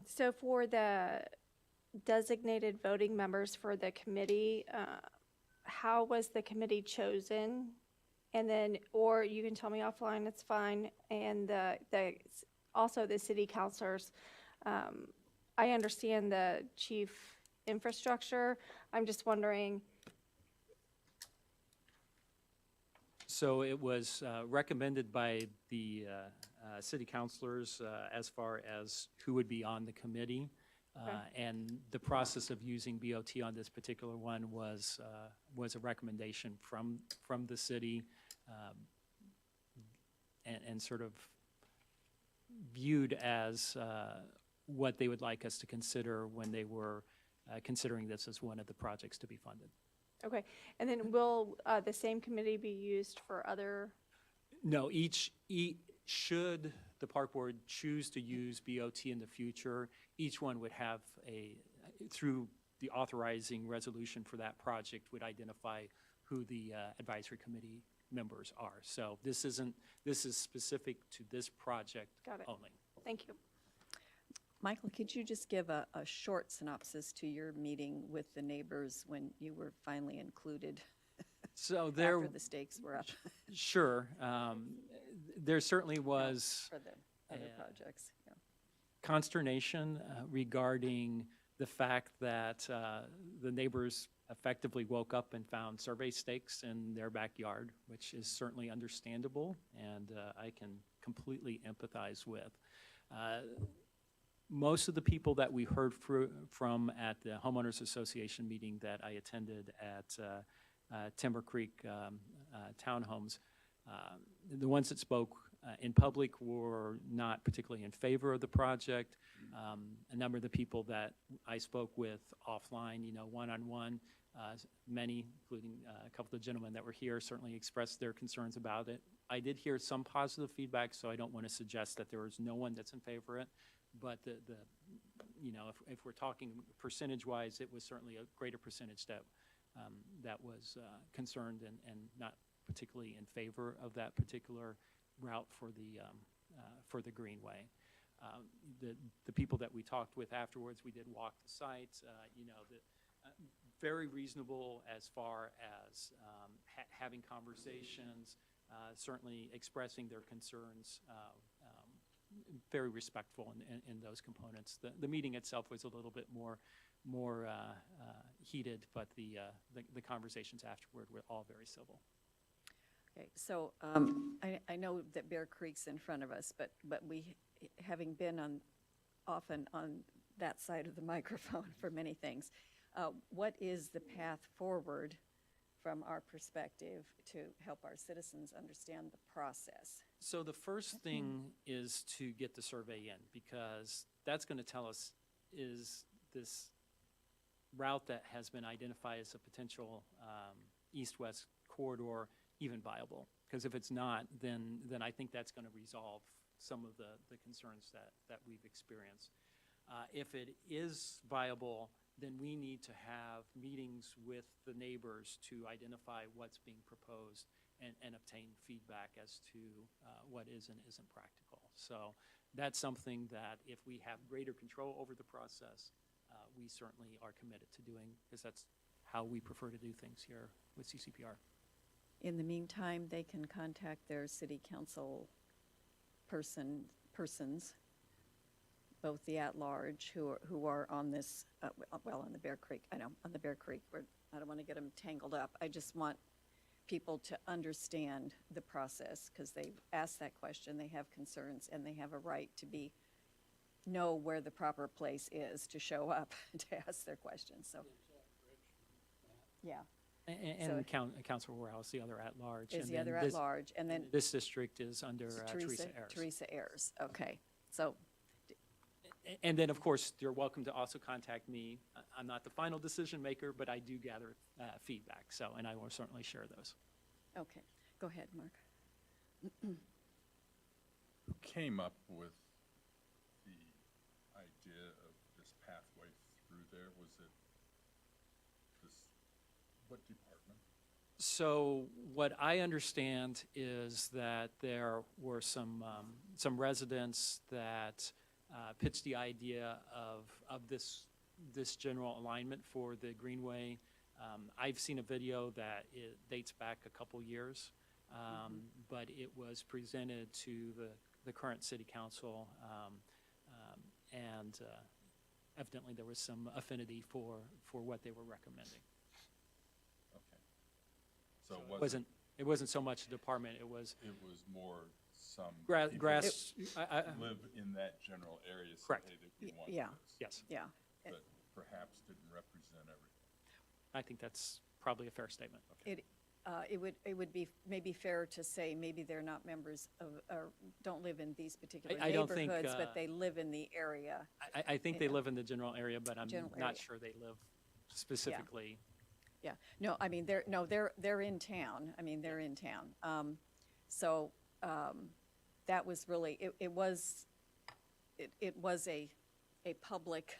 So for the designated voting members for the committee, how was the committee chosen? And then, or you can tell me offline, it's fine. And also the city councilors, I understand the chief infrastructure. I'm just wondering, So it was recommended by the city councilors as far as who would be on the committee. And the process of using BOT on this particular one was a recommendation from the city and sort of viewed as what they would like us to consider when they were considering this as one of the projects to be funded. okay. And then will the same committee be used for other? No, should the park board choose to use BOT in the future, each one would have through the authorizing resolution for that project would identify who the advisory committee members are. So this is specific to this project Got it. only. Thank you. Michael, could you just give a short synopsis to your meeting with the neighbors when you were finally included So after the stakes were up sure, there certainly was for the other projects? Yeah. consternation regarding the fact that the neighbors effectively woke up and found survey stakes in their backyard, which is certainly understandable and I can completely empathize with. Most of the people that we heard from at the Homeowners Association meeting that I attended at Timber Creek Townhomes, the ones that spoke in public were not particularly in favor of the project. A number of the people that I spoke with offline, one-on-one, many, including a couple of the gentlemen that were here, certainly expressed their concerns about it. I did hear some positive feedback, so I don't want to suggest that there is no one that's in favor of it. But if we're talking percentage-wise, it was certainly a greater percentage that was concerned and not particularly in favor of that particular route for the Greenway. The people that we talked with afterwards, we did walk the site, very reasonable as far as having conversations, certainly expressing their concerns, very respectful in those components. The meeting itself was a little bit more heated, but the conversations afterward were all very civil. Okay, so I know that Bear Creek's in front of us, but we, having been often on that side of the microphone for many things, what is the path forward from our perspective to help our citizens understand the process? So the first thing is to get the survey in, because that's going to tell us, is this route that has been identified as a potential east-west corridor, even viable. Because if it's not, then I think that's going to resolve some of the concerns that we've experienced. If it is viable, then we need to have meetings with the neighbors to identify what's being proposed and obtain feedback as to what is and isn't practical. So that's something that if we have greater control over the process, we certainly are committed to doing, because that's how we prefer to do things here with CCPR. In the meantime, they can contact their city council persons, both the at-large who are on this, well, on the Bear Creek, I know, on the Bear Creek, where I don't want to get them tangled up. I just want people to understand the process, because they've asked that question, they have concerns, and they have a right to know where the proper place is to show up to ask their questions, so. Yeah, And Councilor Warehouse, the other at-large. is and the then other this- at-large, and then This district is under Teresa Ayers. Teresa Ayers, okay. So, And then, of course, you're welcome to also contact me. I'm not the final decision maker, but I do gather feedback, so, and I will certainly share those. okay, go ahead, Mark. Who came up with the idea of this pathway through there? Was it what department? So what I understand is that there were some residents that pitched the idea of this general alignment for the Greenway. I've seen a video that it dates back a couple years, but it was presented to the current city council, and evidently there was some affinity for what they were recommending. Okay. So It wasn't so much a department, it was it was more some grass, people live in that general area, so Correct. hey, that we want Yeah. this, yes, Yeah, but perhaps didn't represent everything. I think that's probably a fair statement. it would be maybe fair to say maybe they're not members of, or don't live in these particular I don't think, neighborhoods, but they live in the area. I think they Yeah. live in the general area, but I'm General not area. sure they live specifically. Yeah, no, I mean, they're in town. I mean, they're in town. So that was really, it was a public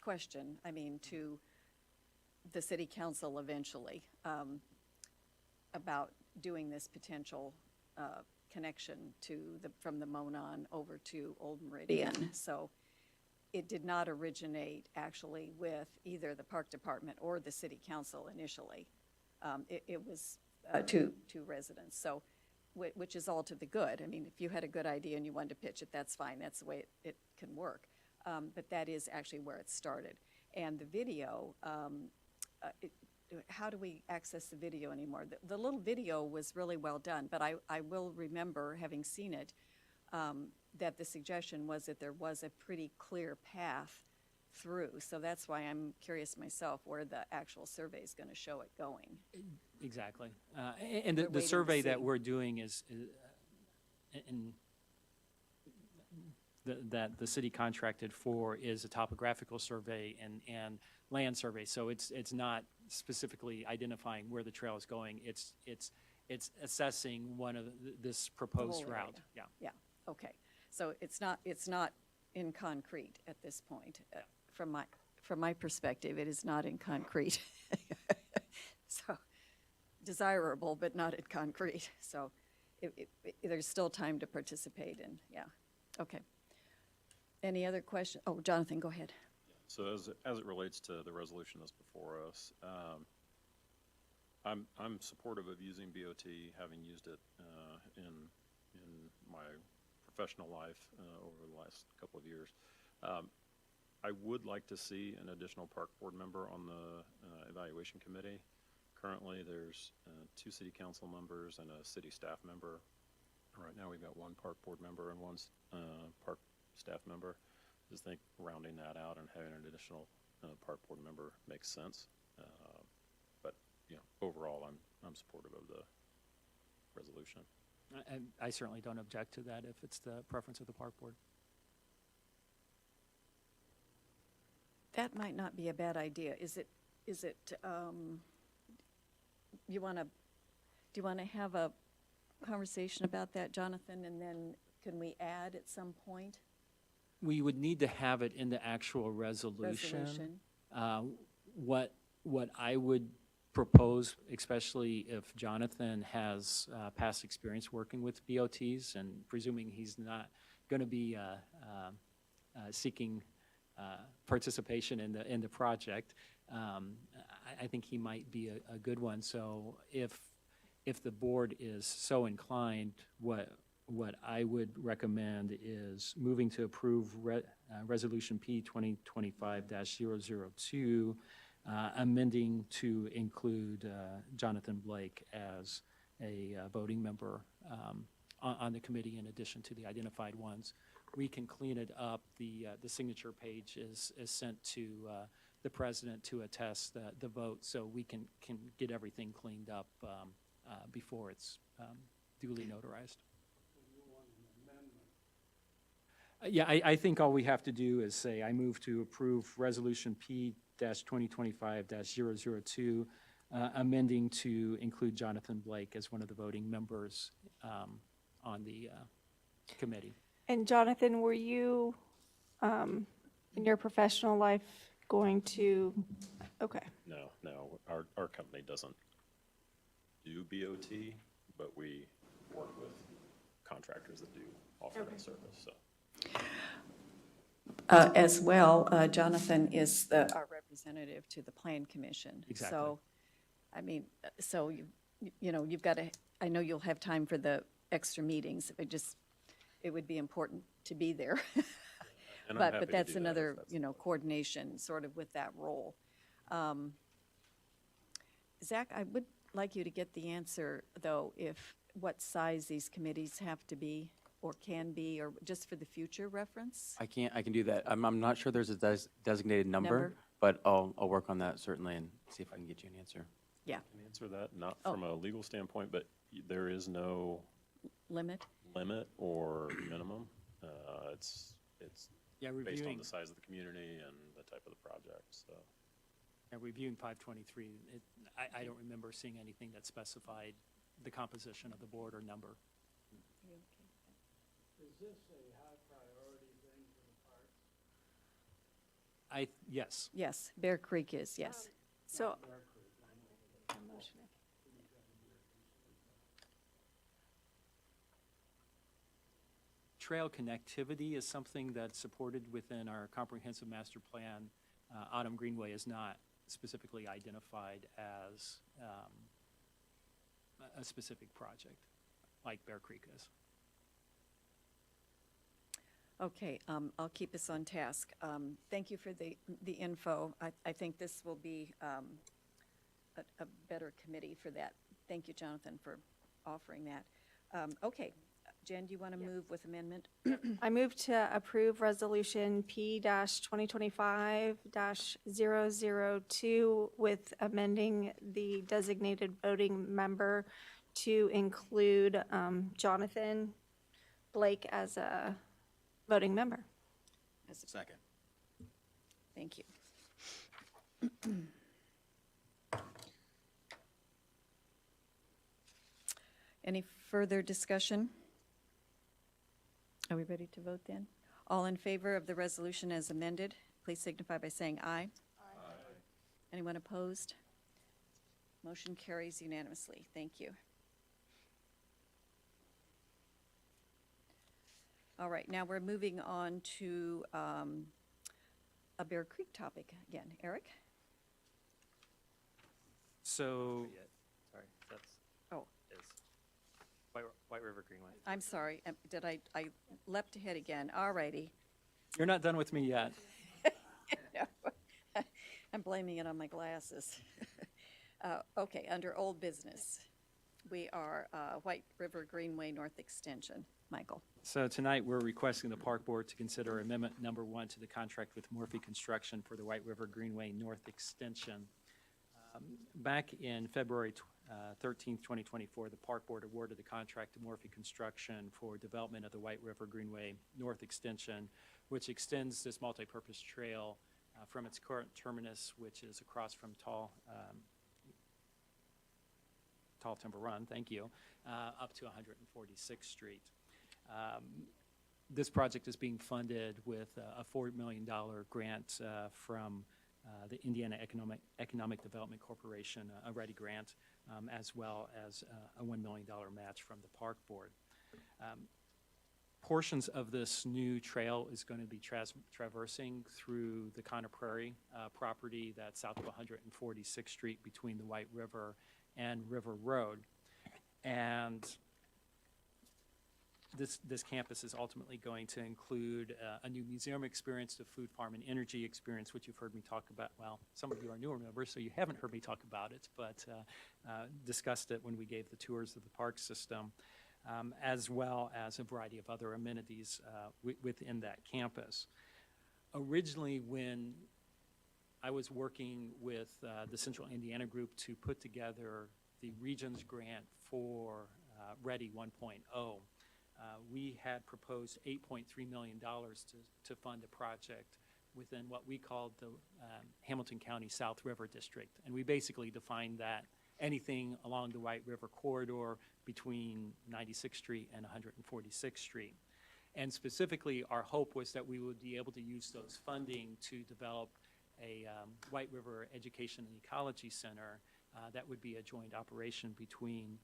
question, I mean, to the city council eventually, about doing this potential connection from the Monon over to Old Meridian. So it did not originate actually with either the park department or the city council initially. It was to residents, so, which is all to the good. I mean, if you had a good idea and you wanted to pitch it, that's fine, that's the way it can work. But that is actually where it started. And the video, how do we access the video anymore? The little video was really well done, but I will remember, having seen it, that the suggestion was that there was a pretty clear path through. So that's why I'm curious myself where the actual survey is going to show it going. Exactly. And We're the waiting to survey that see. we're doing is, and that the city contracted for is a topographical survey and land survey. So it's not specifically identifying where the trail is going. It's assessing one of this proposed whole route. area. Yeah. Yeah, okay. So it's not in concrete at this point. From my perspective, it is not in concrete. So desirable, but not in concrete. So there's still time to participate in, yeah. Okay. Any other question? Oh, Jonathan, go ahead. So as it relates to the resolution that's before us, I'm supportive of using BOT, having used it in my professional life over the last couple of years. I would like to see an additional park board member on the evaluation committee. Currently, there's 2 city council members and a city staff member. Right now, we've got 1 park board member and 1 park staff member. Just think rounding that out and having an additional park board member makes sense. But overall, I'm supportive of the resolution. I certainly don't object to that if it's the preference of the park board. That might not be a bad idea. Is it, you want to Do you want to have a conversation about that, Jonathan, and then can we add at some point? We would need to have it in the actual resolution. Resolution. What I would propose, especially if Jonathan has past experience working with BOTs, and presuming he's not going to be seeking participation in the project, I think he might be a good one. So if the board is so inclined, what I would recommend is moving to approve Resolution P 2025-002, amending to include Jonathan Blake as a voting member on the committee in addition to the identified ones. We can clean it up. The signature page is sent to the president to attest the vote, so we can get everything cleaned up before it's duly notarized. Yeah, I think all we have to do is say, I move to approve Resolution P-2025-002, amending to include Jonathan Blake as one of the voting members on the committee. And Jonathan, were you, in your professional life, going to, okay. No, our company doesn't do BOT, but we work with contractors that do offer that service, so. As well, Jonathan is our representative to the Plan Commission. Exactly. So, I mean, so you've got to, I know you'll have time for the extra meetings. It would be important to be there. And I'm happy But to that's do that if another, that's- coordination sort of with that role. Zach, I would like you to get the answer, though, what size these committees have to be or can be, or just for the future reference? I can do that. I'm not sure there's a designated number, Number? but I'll work on that certainly and see if I can get you an answer. Yeah, Can answer that, not Oh. from a legal standpoint, but there is no limit? limit or minimum. It's Yeah, based on reviewing, the size of the community and the type of the project, so. reviewing 523, I don't remember seeing anything that specified the composition of the board or number. Is this a high priority thing for the park? Yes. Yes, Bear Creek is, yes. So, Trail connectivity is something that's supported within our comprehensive master plan. Autumn Greenway is not specifically identified as a specific project, like Bear Creek is. Okay, I'll keep us on task. Thank you for the info. I think this will be a better committee for that. Thank you, Jonathan, for offering that. Okay, Jen, do you want to move with amendment? I move to approve Resolution P-2025-002 with amending the designated voting member to include Jonathan Blake as a voting member. Second. Thank you. Any further discussion? Are we ready to vote then? All in favor of the resolution as amended, please signify by saying aye. Aye. Anyone opposed? Motion carries unanimously. Thank you. All right, now we're moving on to a Bear Creek topic again. Eric? So, Sorry, that's, Oh, is White River Greenway. I'm sorry. I leapt ahead again. All righty. you're not done with me yet. I'm blaming it on my glasses. Okay, under old business, we are White River Greenway North Extension. Michael? So tonight, we're requesting the Park Board to consider amendment number 1 to the contract with Morphy Construction for the White River Greenway North Extension. Back in February 13th, 2024, the Park Board awarded the contract to Morphy Construction for development of the White River Greenway North Extension, which extends this multipurpose trail from its current terminus, which is across from Tall Tall Timber Run, thank you, up to 146th Street. This project is being funded with a $4 million grant from the Indiana Economic Development Corporation, a READY grant, as well as a $1 million match from the Park Board. Portions of this new trail is going to be traversing through the Conner Prairie property that's south of 146th Street between the White River and River Road. And this campus is ultimately going to include a new museum experience, the food, farm, and energy experience, which you've heard me talk about. Well, some of you are newer members, so you haven't heard me talk about it, but discussed it when we gave the tours of the park system, as well as a variety of other amenities within that campus. Originally, when I was working with the Central Indiana Group to put together the Regions Grant for READY 1.0, we had proposed $8.3 million to fund a project within what we called the Hamilton County South River District. And we basically defined that anything along the White River corridor between 96th Street and 146th Street. And specifically, our hope was that we would be able to use those funding to develop a White River Education and Ecology Center that would be a joint operation between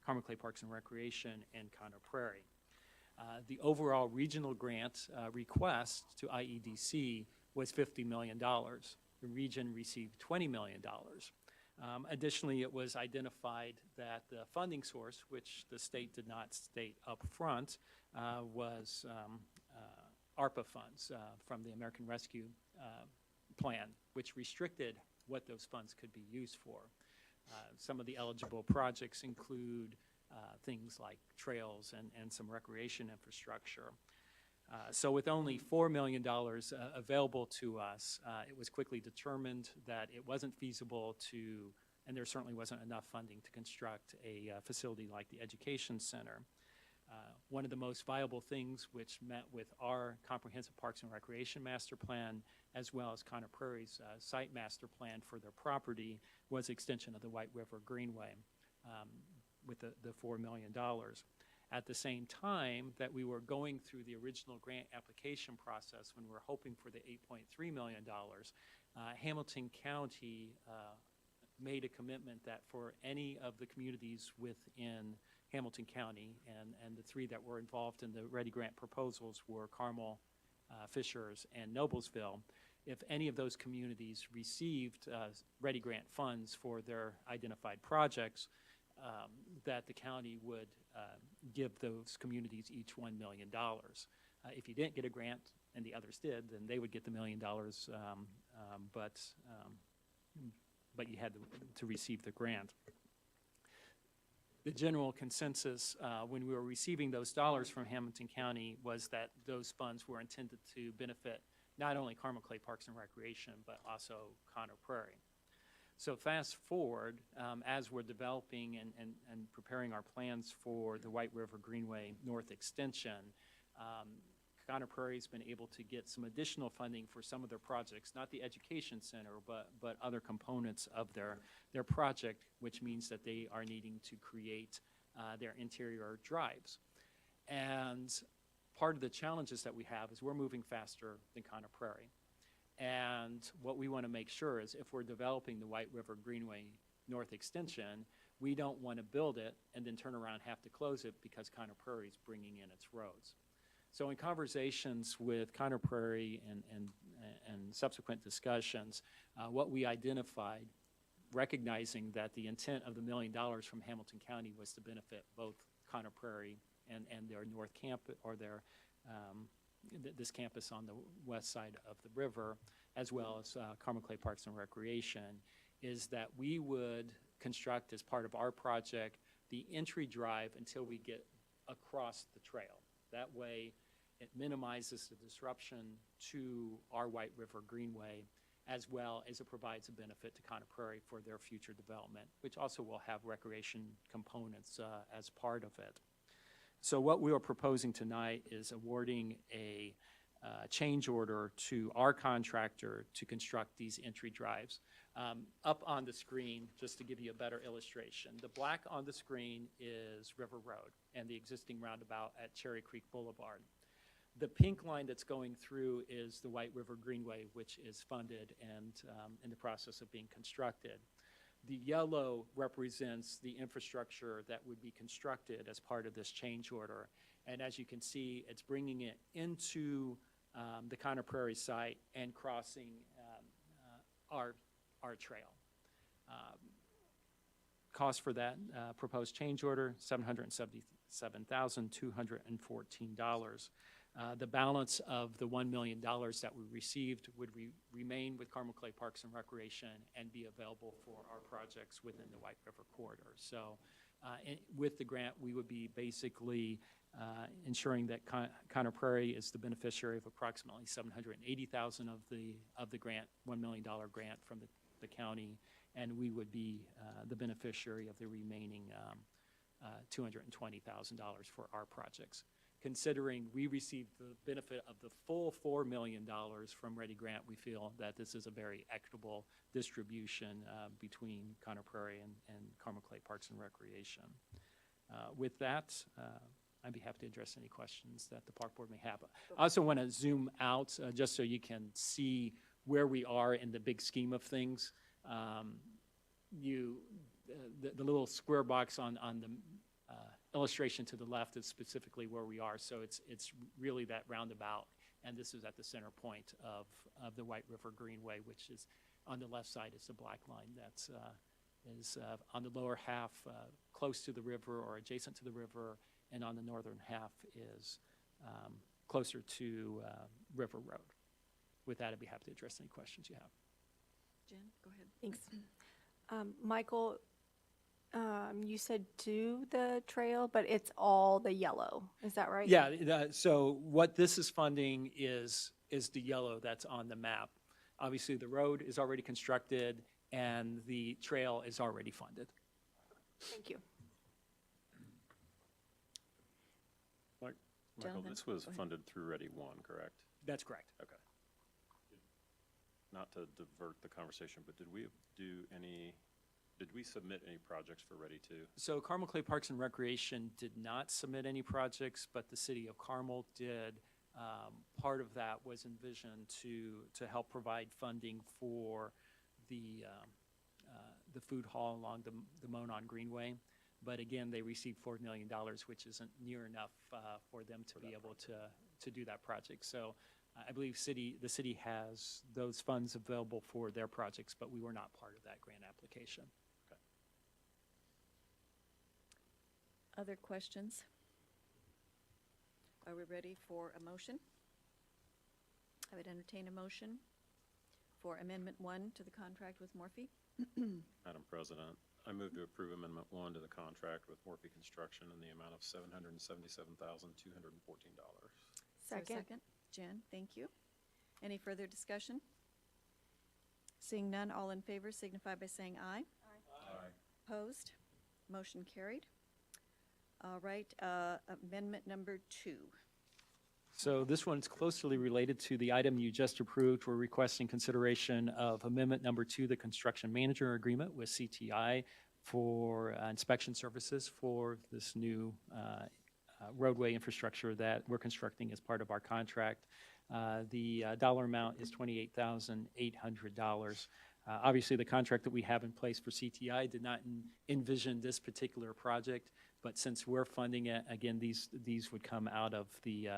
Carmel Clay Parks and Recreation and Conner Prairie. The overall regional grant request to IEDC was $50 million. The region received $20 million. Additionally, it was identified that the funding source, which the state did not state up front, was ARPA funds from the American Rescue Plan, which restricted what those funds could be used for. Some of the eligible projects include things like trails and some recreation infrastructure. So with only $4 million available to us, it was quickly determined that it wasn't feasible to, and there certainly wasn't enough funding to construct a facility like the Education Center. One of the most viable things which met with our comprehensive Parks and Recreation Master Plan, as well as Conner Prairie's site master plan for their property, was extension of the White River Greenway with the $4 million. At the same time that we were going through the original grant application process, when we were hoping for the $8.3 million, Hamilton County made a commitment that for any of the communities within Hamilton County, and the three that were involved in the READY grant proposals were Carmel, Fishers, and Noblesville. If any of those communities received READY grant funds for their identified projects, that the county would give those communities each $1 million. If you didn't get a grant and the others did, then they would get the $1 million, but you had to receive the grant. The general consensus when we were receiving those dollars from Hamilton County was that those funds were intended to benefit not only Carmel Clay Parks and Recreation, but also Conner Prairie. So fast forward, as we're developing and preparing our plans for the White River Greenway North Extension, Conner Prairie's been able to get some additional funding for some of their projects, not the Education Center, but other components of their project, which means that they are needing to create their interior drives. And part of the challenges that we have is we're moving faster than Conner Prairie. And what we want to make sure is if we're developing the White River Greenway North Extension, we don't want to build it and then turn around and have to close it because Conner Prairie is bringing in its roads. So in conversations with Conner Prairie and subsequent discussions, what we identified, recognizing that the intent of the $1 million from Hamilton County was to benefit both Conner Prairie and their North Campus, or their this campus on the west side of the river, as well as Carmel Clay Parks and Recreation, is that we would construct as part of our project the entry drive until we get across the trail. That way, it minimizes the disruption to our White River Greenway, as well as it provides a benefit to Conner Prairie for their future development, which also will have recreation components as part of it. So what we are proposing tonight is awarding a change order to our contractor to construct these entry drives. Up on the screen, just to give you a better illustration, the black on the screen is River Road and the existing roundabout at Cherry Creek Boulevard. The pink line that's going through is the White River Greenway, which is funded and in the process of being constructed. The yellow represents the infrastructure that would be constructed as part of this change order. And as you can see, it's bringing it into the Conner Prairie site and crossing our trail. Cost for that proposed change order, $777,214. The balance of the $1 million that we received would remain with Carmel Clay Parks and Recreation and be available for our projects within the White River Corridor. So with the grant, we would be basically ensuring that Conner Prairie is the beneficiary of approximately $780,000 of the grant, $1 million grant from the county, and we would be the beneficiary of the remaining $220,000 for our projects. Considering we received the benefit of the full $4 million from Ready Grant, we feel that this is a very equitable distribution between Conner Prairie and Carmel Clay Parks and Recreation. With that, I'd be happy to address any questions that the Park Board may have. I also want to zoom out just so you can see where we are in the big scheme of things. The little square box on the illustration to the left is specifically where we are. So it's really that roundabout, and this is at the center point of the White River Greenway, which is on the left side is the black line that's is on the lower half close to the river or adjacent to the river, and on the northern half is closer to River Road. With that, I'd be happy to address any questions you have. Jen, go ahead. Thanks. Michael, you said to the trail, but it's all the yellow. Is that right? Yeah, so what this is funding is the yellow that's on the map. Obviously, the road is already constructed and the trail is already funded. Thank you. Michael, Gentlemen, this was go ahead. funded through Ready One, correct? That's correct. Okay. Not to divert the conversation, but did we submit any projects for Ready Two? So Carmel Clay Parks and Recreation did not submit any projects, but the city of Carmel did. Part of that was envisioned to help provide funding for the food hall along the Monon Greenway. But again, they received $4 million, which isn't near enough for them to be able to do that project. So I believe the city has those funds available for their projects, but we were not part of that grant application. Okay. Other questions? Are we ready for a motion? I would entertain a motion for Amendment 1 to the contract with Morphe. Madam President, I move to approve Amendment 1 to the contract with Morphe Construction in the amount of $777,214. Is there a second? Jen, thank you. Any further discussion? Seeing none, all in favor signify by saying aye. Aye. Opposed? Motion carried. All right, Amendment number 2. So this one's closely related to the item you just approved. We're requesting consideration of Amendment Number 2, the Construction Manager Agreement with CTI for inspection services for this new roadway infrastructure that we're constructing as part of our contract. The dollar amount is $28,800. Obviously, the contract that we have in place for CTI did not envision this particular project, but since we're funding it, again, these would come out of the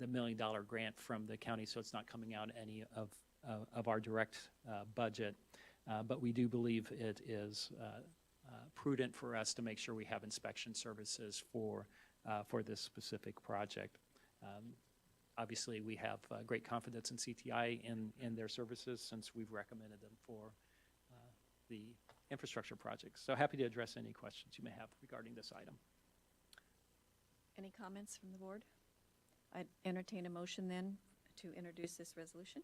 $1 million grant from the county, so it's not coming out any of our direct budget. But we do believe it is prudent for us to make sure we have inspection services for this specific project. Obviously, we have great confidence in CTI in their services since we've recommended them for the infrastructure projects. So happy to address any questions you may have regarding this item. Any comments from the board? I'd entertain a motion then to introduce this resolution.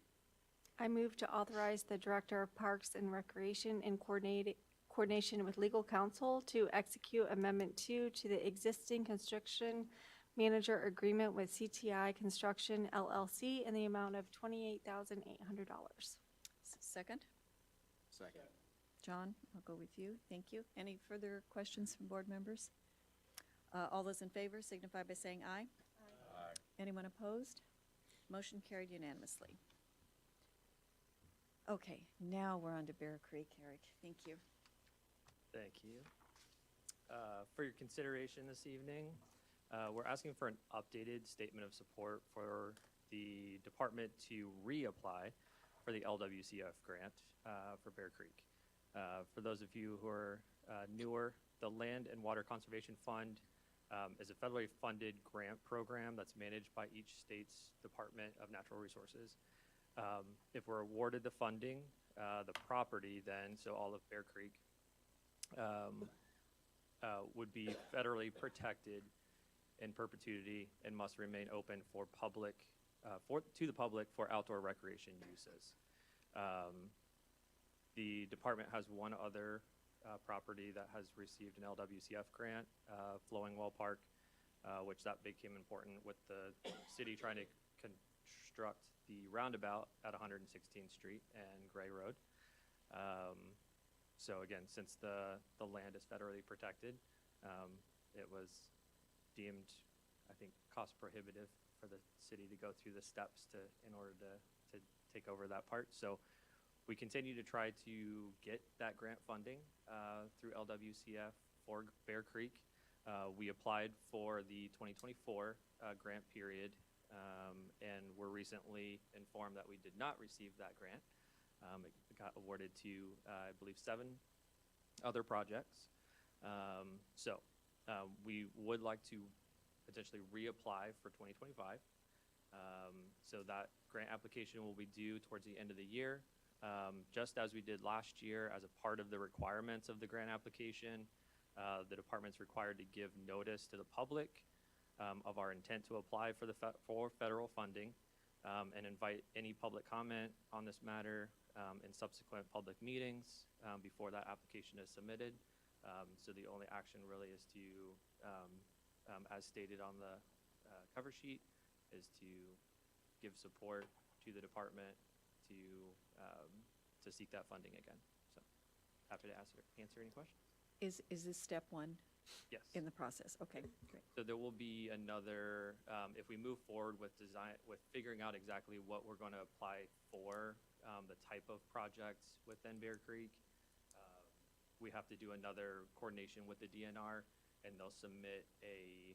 I move to authorize the Director of Parks and Recreation in coordination with legal counsel to execute Amendment 2 to the existing construction manager agreement with CTI Construction LLC in the amount of $28,800. Second? Second. John, I'll go with you. Thank you. Any further questions from board members? All those in favor signify by saying aye. Aye. Anyone opposed? Motion carried unanimously. Okay, now we're on to Bear Creek, Eric. Thank you. Thank you. For your consideration this evening, we're asking for an updated statement of support for the department to reapply for the LWCF grant for Bear Creek. For those of you who are newer, the Land and Water Conservation Fund is a federally funded grant program that's managed by each state's Department of Natural Resources. If we're awarded the funding, the property then, so all of Bear Creek, would be federally protected in perpetuity and must remain open for public, to the public for outdoor recreation uses. The department has one other property that has received an LWCF grant, Flowing Well Park, which that became important with the city trying to construct the roundabout at 116th Street and Gray Road. So again, since the land is federally protected, it was deemed, I think, cost prohibitive for the city to go through the steps in order to take over that part. So we continue to try to get that grant funding through LWCF for Bear Creek. We applied for the 2024 grant period, and were recently informed that we did not receive that grant. It got awarded to, I believe, 7 other projects. So we would like to potentially reapply for 2025. So that grant application will be due towards the end of the year. Just as we did last year, as a part of the requirements of the grant application, the department's required to give notice to the public of our intent to apply for federal funding, and invite any public comment on this matter in subsequent public meetings before that application is submitted. So the only action really is to, as stated on the cover sheet, is to give support to the department to seek that funding again. So happy to answer any questions. Is this step one Yes. in the process? Okay, great. So there will be another, if we move forward with figuring out exactly what we're going to apply for, the type of projects within Bear Creek, we have to do another coordination with the DNR, and they'll submit a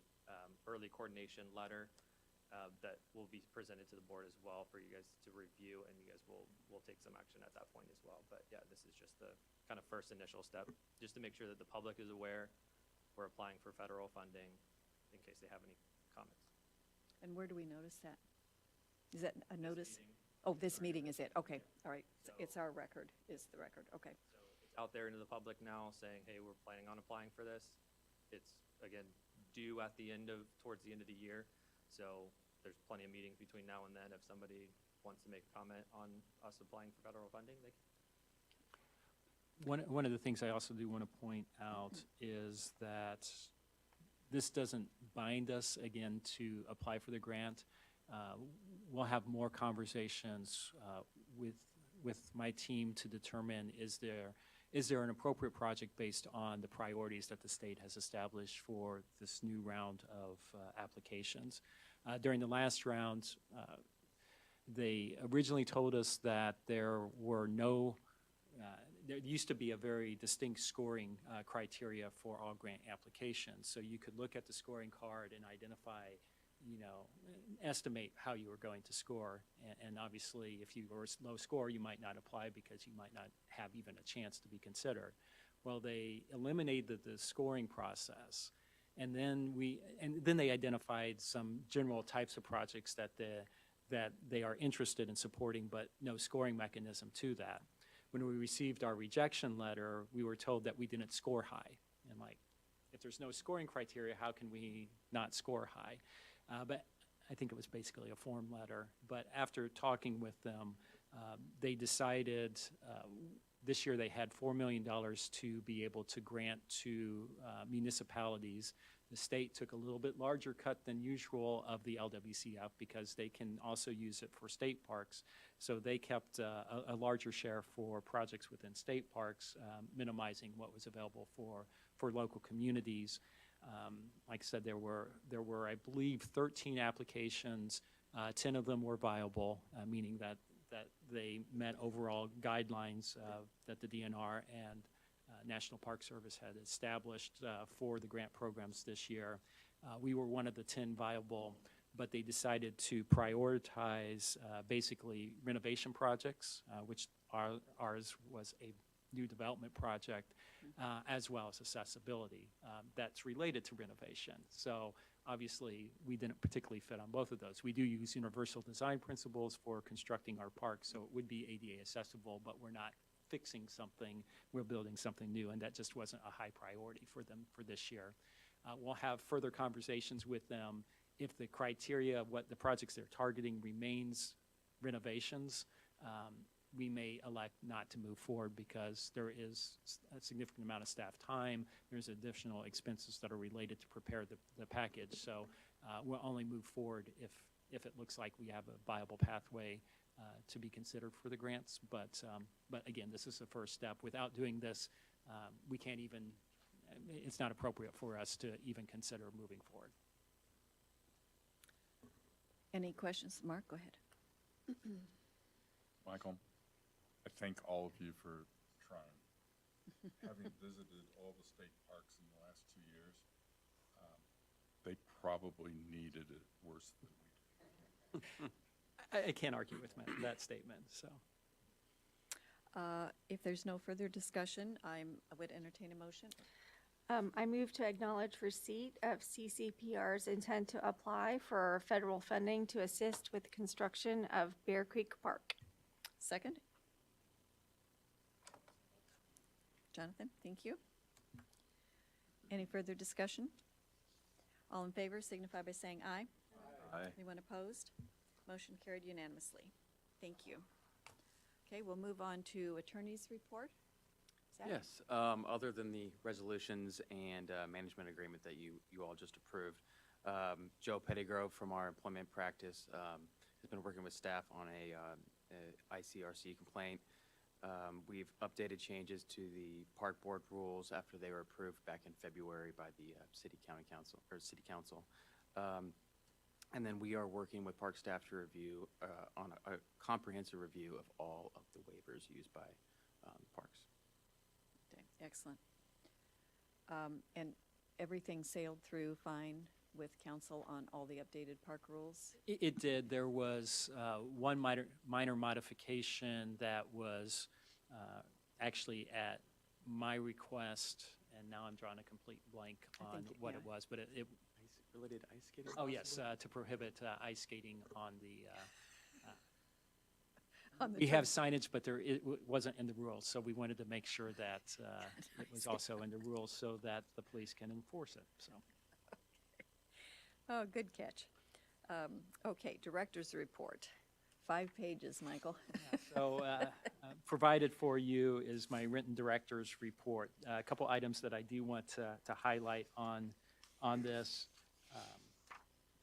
early coordination letter that will be presented to the board as well for you guys to review, and you guys will take some action at that point as well. But yeah, this is just the kind of first initial step, just to make sure that the public is aware we're applying for federal funding in case they have any comments. And where do we notice that? Is that a notice? meeting. Oh, this meeting is it? Okay, all right. So- It's our record, is the record, okay. So it's out there into the public now saying, hey, we're planning on applying for this. It's, again, due at towards the end of the year. So there's plenty of meetings between now and then. If somebody wants to make a comment on us applying for federal funding, they can. One of the things I also do want to point out is that this doesn't bind us, again, to apply for the grant. We'll have more conversations with my team to determine, is there an appropriate project based on the priorities that the state has established for this new round of applications. During the last round, they originally told us that there were no there used to be a very distinct scoring criteria for all grant applications. So you could look at the scoring card and identify, estimate how you were going to score. And obviously, if you were a low score, you might not apply because you might not have even a chance to be considered. Well, they eliminated the scoring process. And then they identified some general types of projects that they are interested in supporting, but no scoring mechanism to that. When we received our rejection letter, we were told that we didn't score high. And like, if there's no scoring criteria, how can we not score high? But I think it was basically a form letter. But after talking with them, they decided This year, they had $4 million to be able to grant to municipalities. The state took a little bit larger cut than usual of the LWCF because they can also use it for state parks. So they kept a larger share for projects within state parks, minimizing what was available for local communities. Like I said, there were, I believe, 13 applications. 10 of them were viable, meaning that they met overall guidelines that the DNR and National Park Service had established for the grant programs this year. We were one of the 10 viable, but they decided to prioritize basically renovation projects, which ours was a new development project, as well as accessibility that's related to renovation. So obviously, we didn't particularly fit on both of those. We do use universal design principles for constructing our parks, so it would be ADA accessible, but we're not fixing something, we're building something new, and that just wasn't a high priority for them for this year. We'll have further conversations with them. If the criteria of what the projects they're targeting remains renovations, we may elect not to move forward because there is a significant amount of staff time. There's additional expenses that are related to prepare the package. So we'll only move forward if it looks like we have a viable pathway to be considered for the grants. But again, this is the first step. Without doing this, we can't even, it's not appropriate for us to even consider moving forward. Any questions? Mark, go ahead. Michael, I thank all of you for trying. Having visited all the state parks in the last 2 years, they probably needed it worse than we did. I can't argue with that statement, so. If there's no further discussion, I would entertain a motion. I move to acknowledge receipt of CCPR's intent to apply for federal funding to assist with construction of Bear Creek Park. Second? Jonathan, thank you. Any further discussion? All in favor signify by saying aye. Aye. Anyone opposed? Motion carried unanimously. Thank you. Okay, we'll move on to attorney's report. Zach? Yes, other than the resolutions and management agreement that you all just approved, Joe Pettigrove from our employment practice has been working with staff on a ICRC complaint. We've updated changes to the park board rules after they were approved back in February by the city council. And then we are working with park staff to review on a comprehensive review of all of the waivers used by parks. Okay, excellent. And everything sailed through fine with council on all the updated park rules? It did. There was one minor modification that was actually at my request, and now I'm drawing a complete blank on what it was, but it Related to ice skating? oh, yes, to prohibit ice skating on the, On the we have trail. signage, but it wasn't in the rules, so we wanted to make sure that it was also in the rules so that the police can enforce it, so. Oh, good catch. Okay, director's report. 5 pages, Michael. So provided for you is my written director's report. A couple items that I do want to highlight on this.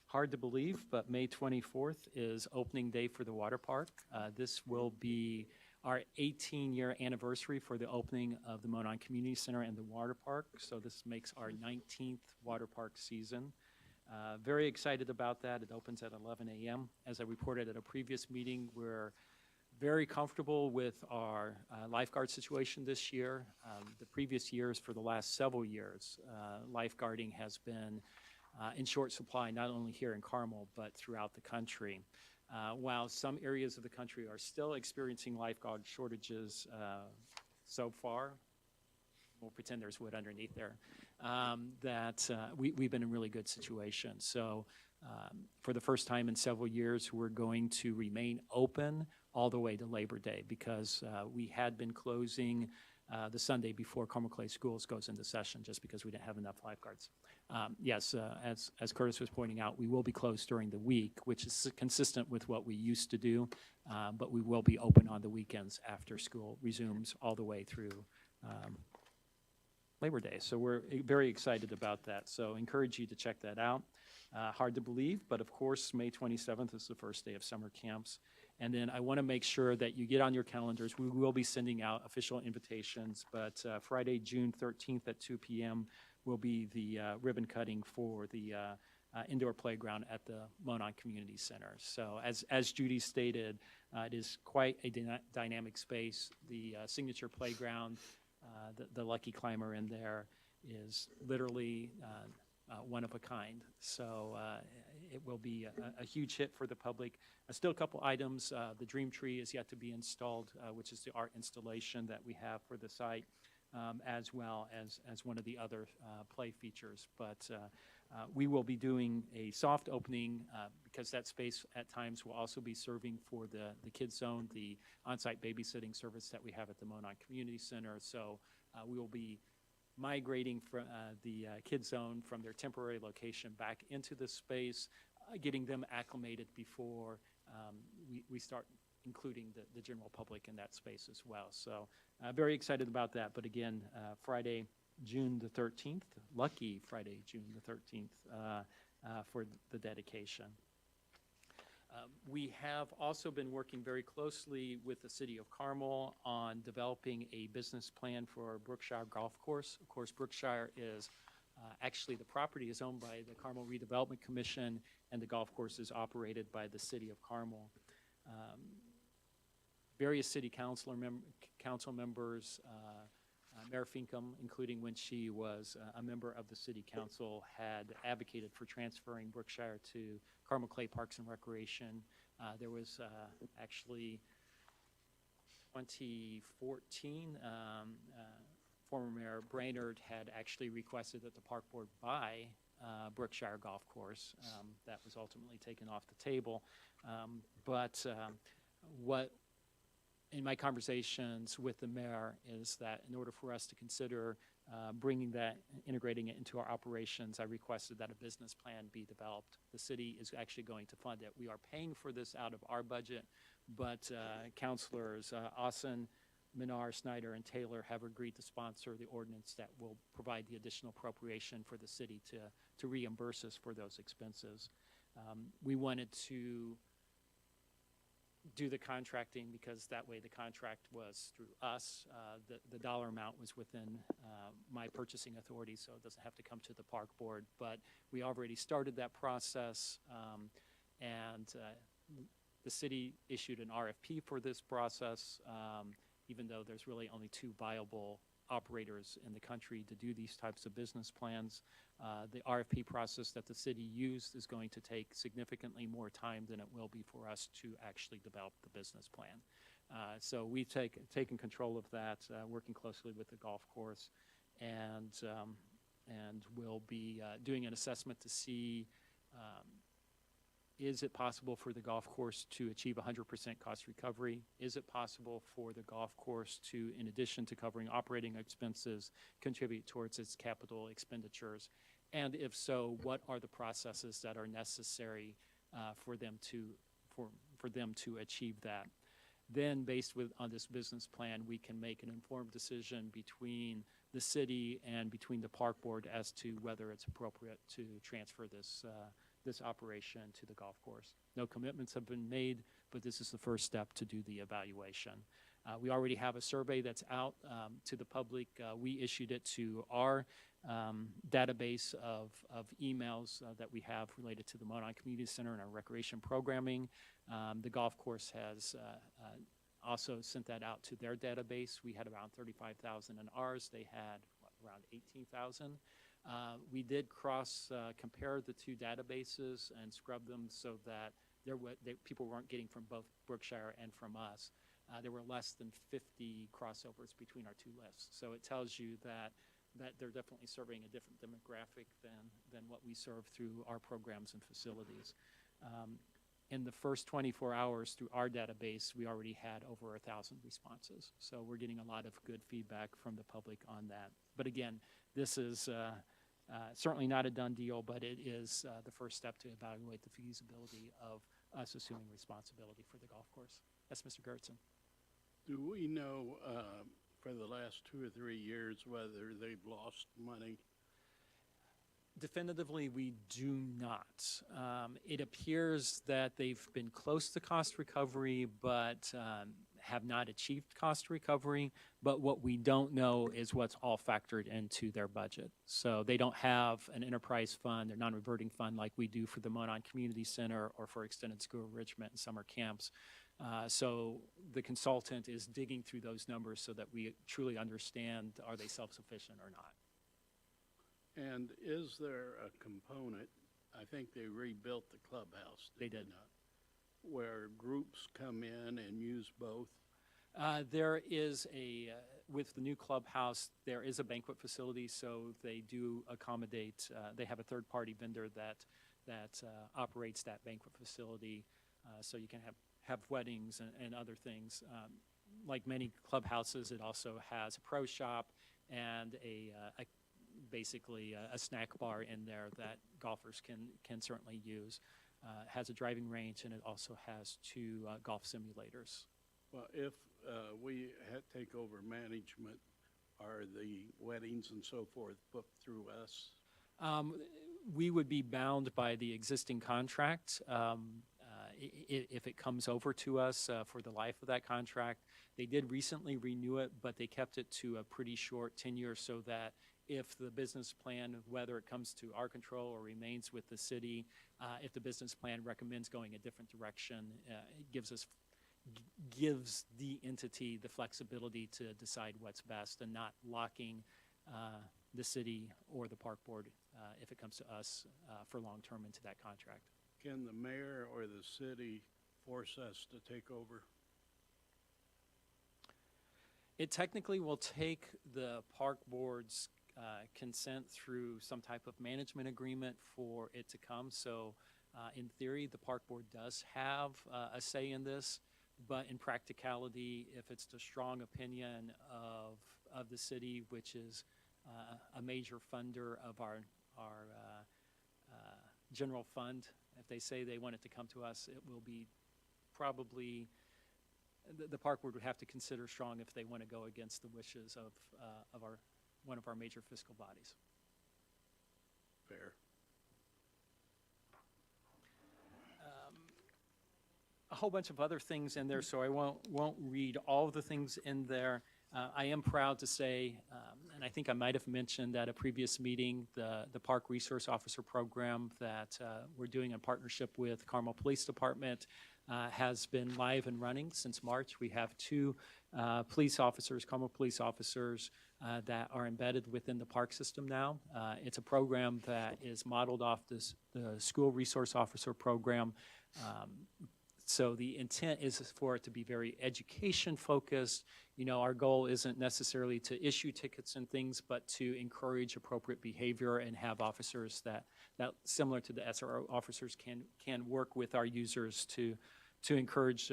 Hard to believe, but May 24th is opening day for the water park. This will be our 18-year anniversary for the opening of the Monon Community Center and the water park. So this makes our 19th water park season. Very excited about that. It opens at 11 a.m. As I reported at a previous meeting, we're very comfortable with our lifeguard situation this year. The previous years, for the last several years, lifeguarding has been in short supply, not only here in Carmel, but throughout the country. While some areas of the country are still experiencing lifeguard shortages so far, we'll pretend there's wood underneath there, we've been in a really good situation. So for the first time in several years, we're going to remain open all the way to Labor Day because we had been closing the Sunday before Carmel Clay Schools goes into session, just because we didn't have enough lifeguards. Yes, as Curtis was pointing out, we will be closed during the week, which is consistent with what we used to do, but we will be open on the weekends after school resumes all the way through Labor Day. So we're very excited about that. So encourage you to check that out. Hard to believe, but of course, May 27th is the first day of summer camps. And then I want to make sure that you get on your calendars. We will be sending out official invitations, but Friday, June 13th at 2 p.m. will be the ribbon cutting for the indoor playground at the Monon Community Center. So as Judy stated, it is quite a dynamic space. The signature playground, the Lucky Climber in there is literally one of a kind. So it will be a huge hit for the public. Still a couple items. The Dream Tree is yet to be installed, which is the art installation that we have for the site, as well as one of the other play features. But we will be doing a soft opening because that space at times will also be serving for the Kids Zone, the on-site babysitting service that we have at the Monon Community Center. So we will be migrating from the Kids Zone from their temporary location back into the space, getting them acclimated before we start including the general public in that space as well. So very excited about that. But again, Friday, June the 13th, lucky Friday, June the 13th for the dedication. We have also been working very closely with the City of Carmel on developing a business plan for Brookshire Golf Course. Of course, Brookshire is actually the property is owned by the Carmel Redevelopment Commission, and the golf course is operated by the City of Carmel. Various city council members, Mayor Finkum, including when she was a member of the city council, had advocated for transferring Brookshire to Carmel Clay Parks and Recreation. There was actually 2014, former Mayor Brainerd had actually requested that the park board buy Brookshire Golf Course. That was ultimately taken off the table. But what in my conversations with the mayor is that in order for us to consider bringing that, integrating it into our operations, I requested that a business plan be developed. The city is actually going to fund it. We are paying for this out of our budget, but councilors Austin, Minar, Snyder, and Taylor have agreed to sponsor the ordinance that will provide the additional appropriation for the city to reimburse us for those expenses. We wanted to do the contracting because that way the contract was through us. The dollar amount was within my purchasing authority, so it doesn't have to come to the park board. But we already started that process, and the city issued an RFP for this process, even though there's really only 2 viable operators in the country to do these types of business plans. The RFP process that the city used is going to take significantly more time than it will be for us to actually develop the business plan. So we've taken control of that, working closely with the golf course, and we'll be doing an assessment to see is it possible for the golf course to achieve 100% cost recovery? Is it possible for the golf course to, in addition to covering operating expenses, contribute towards its capital expenditures? And if so, what are the processes that are necessary for them to achieve that? Then, based on this business plan, we can make an informed decision between the city and between the park board as to whether it's appropriate to transfer this operation to the golf course. No commitments have been made, but this is the first step to do the evaluation. We already have a survey that's out to the public. We issued it to our database of emails that we have related to the Monon Community Center and our recreation programming. The golf course has also sent that out to their database. We had around 35,000 in ours. They had around 18,000. We did compare the 2 databases and scrub them so that people weren't getting from both Brookshire and from us. There were less than 50 crossovers between our 2 lists. So it tells you that they're definitely serving a different demographic than what we serve through our programs and facilities. in the first 24 hours through our database, we already had over 1,000 responses. So we're getting a lot of good feedback from the public on that. But again, this is certainly not a done deal, but it is the first step to evaluate the feasibility of us assuming responsibility for the golf course. Yes, Mr. Gertson. Do we know, for the last 2 or 3 years, whether they've lost money? Definitively, we do not. It appears that they've been close to cost recovery, but have not achieved cost recovery. But what we don't know is what's all factored into their budget. So they don't have an enterprise fund or non-reverting fund like we do for the Monon Community Center or for extended school enrichment and summer camps. So the consultant is digging through those numbers so that we truly understand, are they self-sufficient or not? And is there a component, I think they rebuilt the clubhouse. They did. not, where groups come in and use both? There is with the new clubhouse, there is a banquet facility, so they do accommodate, they have a third-party vendor that operates that banquet facility, so you can have weddings and other things. Like many clubhouses, it also has a pro shop and basically a snack bar in there that golfers can certainly use. It has a driving range, and it also has 2 golf simulators. Well, if we take over management, are the weddings and so forth booked through us? We would be bound by the existing contract if it comes over to us for the life of that contract. They did recently renew it, but they kept it to a pretty short tenure so that if the business plan, whether it comes to our control or remains with the city, if the business plan recommends going a different direction, it gives the entity the flexibility to decide what's best and not locking the city or the park board, if it comes to us, for long-term into that contract. Can the mayor or the city force us to take over? It technically will take the park board's consent through some type of management agreement for it to come. So in theory, the park board does have a say in this, but in practicality, if it's the strong opinion of the city, which is a major funder of our general fund, if they say they want it to come to us, it will be probably, the park board would have to consider strong if they want to go against the wishes of one of our major fiscal bodies. Fair. A whole bunch of other things in there, so I won't read all of the things in there. I am proud to say, and I think I might have mentioned at a previous meeting, the Park Resource Officer Program that we're doing in partnership with Carmel Police Department has been live and running since March. We have 2 police officers, Carmel police officers, that are embedded within the park system now. It's a program that is modeled off the School Resource Officer Program. So the intent is for it to be very education-focused. You know, our goal isn't necessarily to issue tickets and things, but to encourage appropriate behavior and have officers that similar to the SRO officers, can work with our users to encourage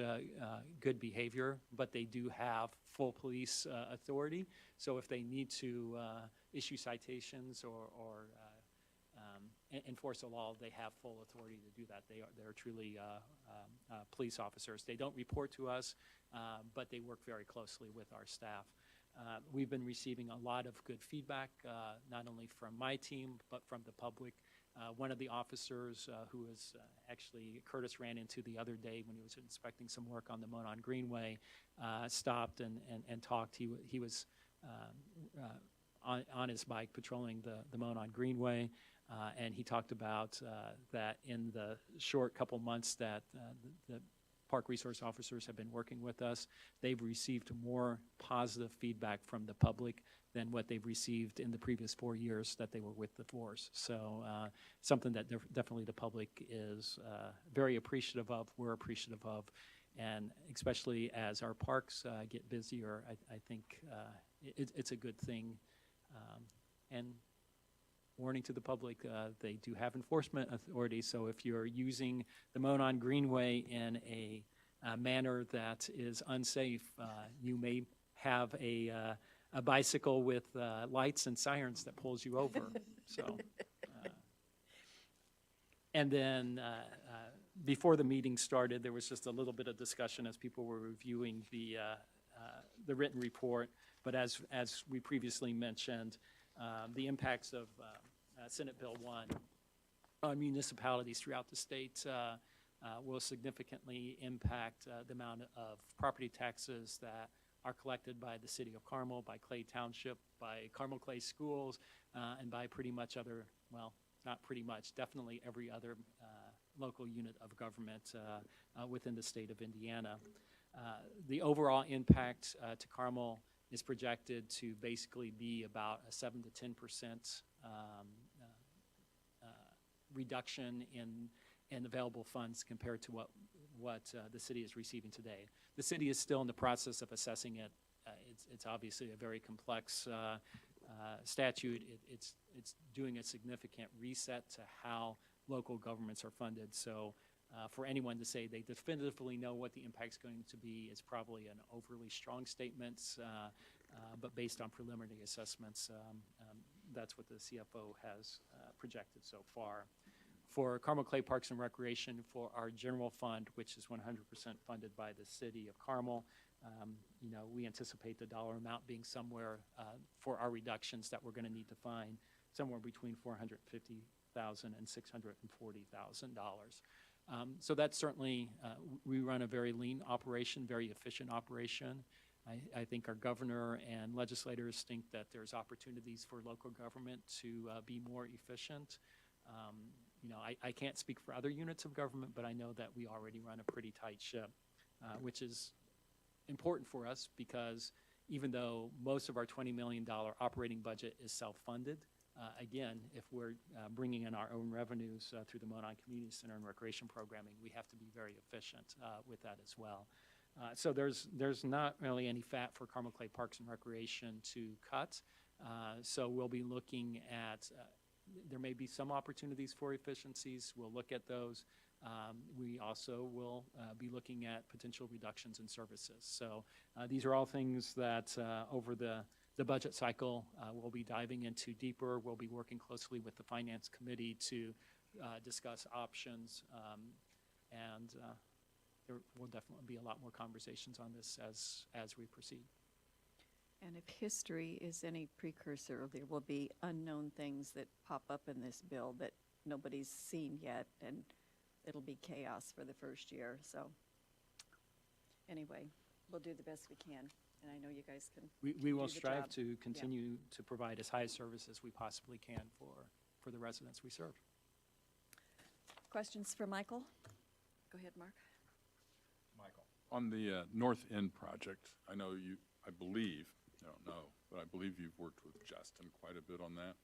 good behavior, but they do have full police authority. So if they need to issue citations or enforce a law, they have full authority to do that. They're truly police officers. They don't report to us, but they work very closely with our staff. We've been receiving a lot of good feedback, not only from my team, but from the public. One of the officers who was actually Curtis ran into the other day when he was inspecting some work on the Monon Greenway, stopped and talked. He was on his bike patrolling the Monon Greenway. And he talked about that in the short couple months that the park resource officers have been working with us, they've received more positive feedback from the public than what they've received in the previous 4 years that they were with the force. So something that definitely the public is very appreciative of, we're appreciative of, and especially as our parks get busier, I think it's a good thing. And warning to the public, they do have enforcement authority, so if you're using the Monon Greenway in a manner that is unsafe, you may have a bicycle with lights and sirens that pulls you over, so. And then, before the meeting started, there was just a little bit of discussion as people were reviewing the written report. But as we previously mentioned, the impacts of Senate Bill 1 on municipalities throughout the state will significantly impact the amount of property taxes that are collected by the city of Carmel, by Clay Township, by Carmel Clay Schools, and by pretty much other, well, not pretty much, definitely every other local unit of government within the state of Indiana. The overall impact to Carmel is projected to basically be about a 7 to 10% reduction in available funds compared to what the city is receiving today. The city is still in the process of assessing it. It's obviously a very complex statute. It's doing a significant reset to how local governments are funded. So for anyone to say they definitively know what the impact's going to be is probably an overly strong statement, but based on preliminary assessments, that's what the CFO has projected so far. For Carmel Clay Parks and Recreation, for our general fund, which is 100% funded by the city of Carmel, you know, we anticipate the dollar amount being somewhere for our reductions that we're going to need to find somewhere between $450,000 and $640,000. So that's certainly, we run a very lean operation, very efficient operation. I think our governor and legislators think that there's opportunities for local government to be more efficient. You know, I can't speak for other units of government, but I know that we already run a pretty tight ship, which is important for us because even though most of our $20 million operating budget is self-funded, again, if we're bringing in our own revenues through the Monon Community Center and recreation programming, we have to be very efficient with that as well. So there's not really any fat for Carmel Clay Parks and Recreation to cut. So we'll be looking at, there may be some opportunities for efficiencies. We'll look at those. We also will be looking at potential reductions in services. So these are all things that over the budget cycle we'll be diving into deeper. We'll be working closely with the Finance Committee to discuss options. And there will definitely be a lot more conversations on this as we proceed. And if history is any precursor, there will be unknown things that pop up in this bill that nobody's seen yet, and it'll be chaos for the first year. So anyway, we'll do the best we can, and I know you guys can We will do the strive job. to continue to provide as high a service as we possibly can for the residents we serve. Questions for Michael? Go ahead, Mark. Michael. On the North End project, I know you, I believe, I don't know, but I believe you've worked with Justin quite a bit on that.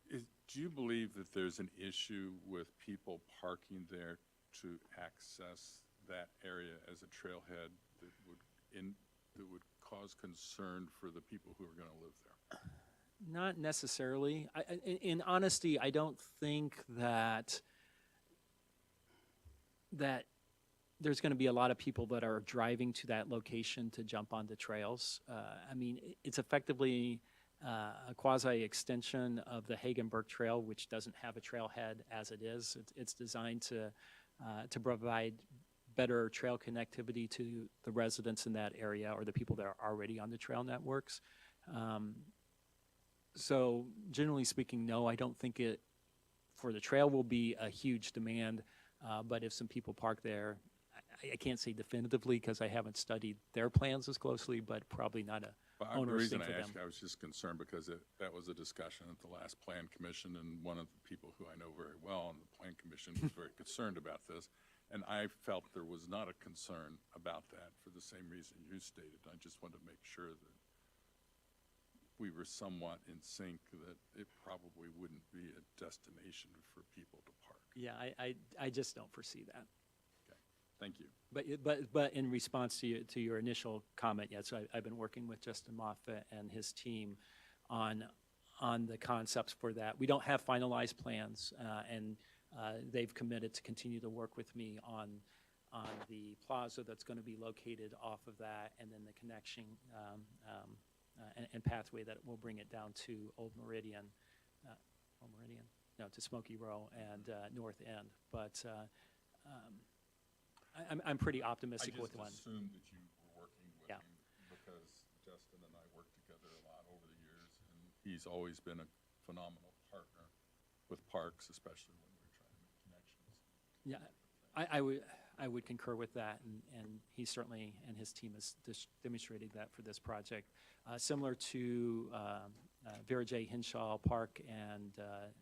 Do you believe that there's an issue with people parking there to access that area as a trailhead that would cause concern for the people who are going to live there? Not necessarily. In honesty, I don't think that there's going to be a lot of people that are driving to that location to jump on the trails. I mean, it's effectively a quasi-extension of the Hagenberg Trail, which doesn't have a trailhead as it is. It's designed to provide better trail connectivity to the residents in that area or the people that are already on the trail networks. So generally speaking, no, I don't think it, for the trail will be a huge demand, but if some people park there, I can't say definitively because I haven't studied their plans as closely, but probably not a The onerous reason thing for I them. asked, I was just concerned because that was a discussion at the last Plan Commission, and one of the people who I know very well on the Plan Commission was very concerned about this. And I felt there was not a concern about that for the same reason you stated. I just wanted to make sure that we were somewhat in sync, that it probably wouldn't be a destination for people to park. Yeah, I just don't foresee that. Okay, thank you. But in response to your initial comment, yes, I've been working with Justin Moffett and his team on on the concepts for that. We don't have finalized plans, and they've committed to continue to work with me on the plaza that's going to be located off of that, and then the connection and pathway that will bring it down to Old Meridian, to Smoky Row and North End. But I'm pretty optimistic with one. I just assumed that you were working with Yeah. him because Justin and I worked together a lot over the years, and he's always been a phenomenal partner with parks, especially when we're trying to make connections. Yeah, I would concur with that, and he certainly, and his team has demonstrated that for this project. Similar to Vera J. Hinshaw Park and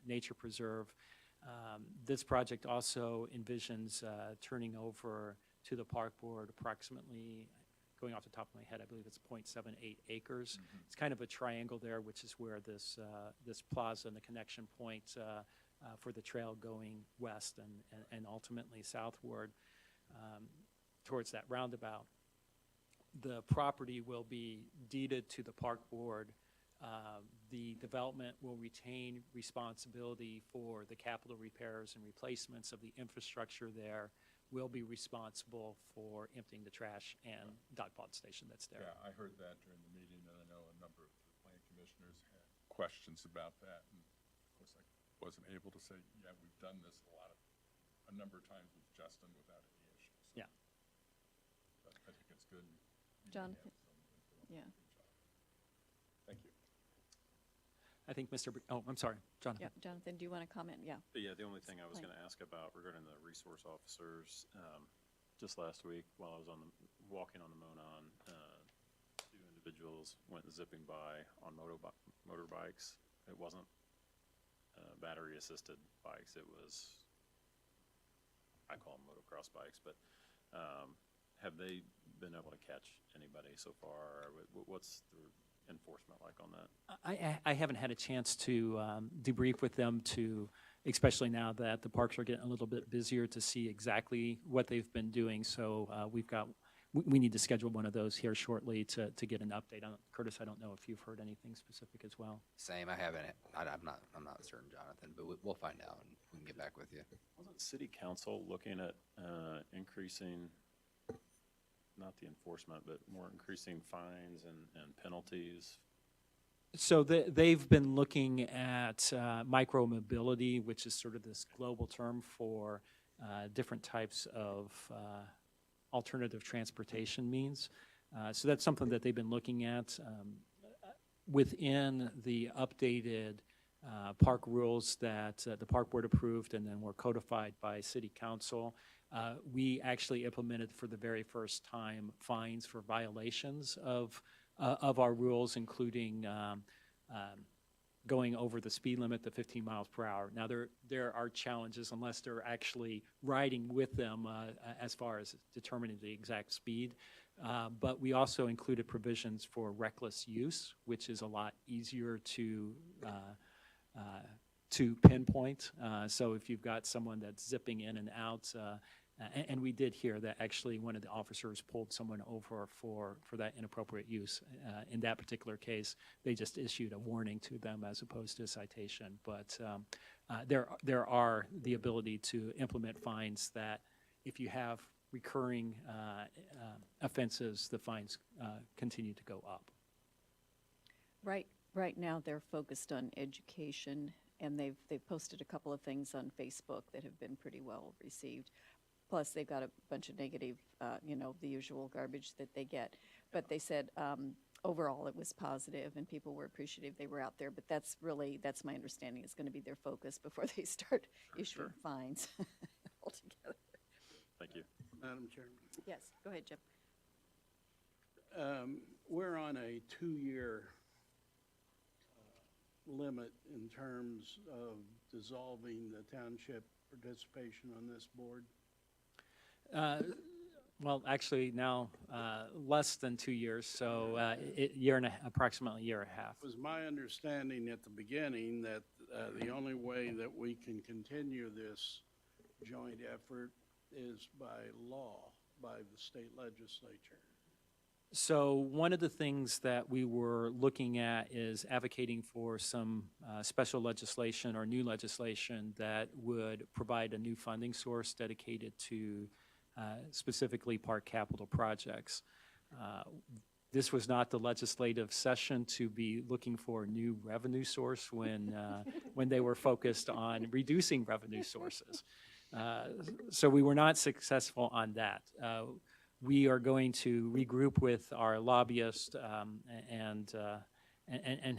Nature Preserve, this project also envisions turning over to the park board approximately, going off the top of my head, I believe it's 0.78 acres. It's kind of a triangle there, which is where this plaza and the connection point for the trail going west and ultimately southward towards that roundabout. The property will be deeded to the park board. The development will retain responsibility for the capital repairs and replacements of the infrastructure there, will be responsible for emptying the trash and dog pod station that's there. Yeah, I heard that during the meeting, and I know a number of the planning commissioners had questions about that. And of course, I wasn't able to say, yeah, we've done this a number of times with Justin without any issues. So, Yeah. but I think it's good. You Jonathan? have some input on Yeah. the job. Thank you. I think I'm sorry, Jonathan. Yeah, Jonathan, do you want to comment? Yeah. Yeah, the only thing I was Explain. going to ask about regarding the resource officers, just last week while I was walking on the Monon, two individuals went zipping by on motorbikes. It wasn't battery-assisted bikes. It was, I call them motocross bikes, but have they been able to catch anybody so far? What's the enforcement like on that? I haven't had a chance to debrief with them especially now that the parks are getting a little bit busier, to see exactly what they've been doing. So we need to schedule one of those here shortly to get an update on it. Curtis, I don't know if you've heard anything specific as well. Same, I haven't, I'm not certain, Jonathan, but we'll find out and we can get back with you. Wasn't city council looking at increasing, not the enforcement, but more increasing fines and penalties? So they've been looking at micro-mobility, which is sort of this global term for different types of alternative transportation means. So that's something that they've been looking at. Within the updated park rules that the park board approved and then were codified by city council, we actually implemented for the very first time fines for violations of our rules, including going over the speed limit to 15 miles per hour. Now, there are challenges unless they're actually riding with them as far as determining the exact speed. But we also included provisions for reckless use, which is a lot easier to pinpoint. So if you've got someone that's zipping in and out, and we did hear that actually one of the officers pulled someone over for that inappropriate use. In that particular case, they just issued a warning to them as opposed to a citation. But there are the ability to implement fines that if you have recurring offenses, the fines continue to go up. Right now, they're focused on education, and they've posted a couple of things on Facebook that have been pretty well received. Plus, they've got a bunch of negative, the usual garbage that they get. But they said overall it was positive and people were appreciative they were out there. But that's my understanding, is going to be their focus before they start issuing fines altogether. Thank you. Madam Chairman, Yes, go ahead, Jim. we're on a 2-year limit in terms of dissolving the township participation on this board. Well, actually now less than 2 years, so approximately a year and a half. It was my understanding at the beginning that the only way that we can continue this joint effort is by law, by the state legislature. So one of the things that we were looking at is advocating for some special legislation or new legislation that would provide a new funding source dedicated to specifically park capital projects. This was not the legislative session to be looking for a new revenue source when they were focused on reducing revenue sources. So we were not successful on that. We are going to regroup with our lobbyists and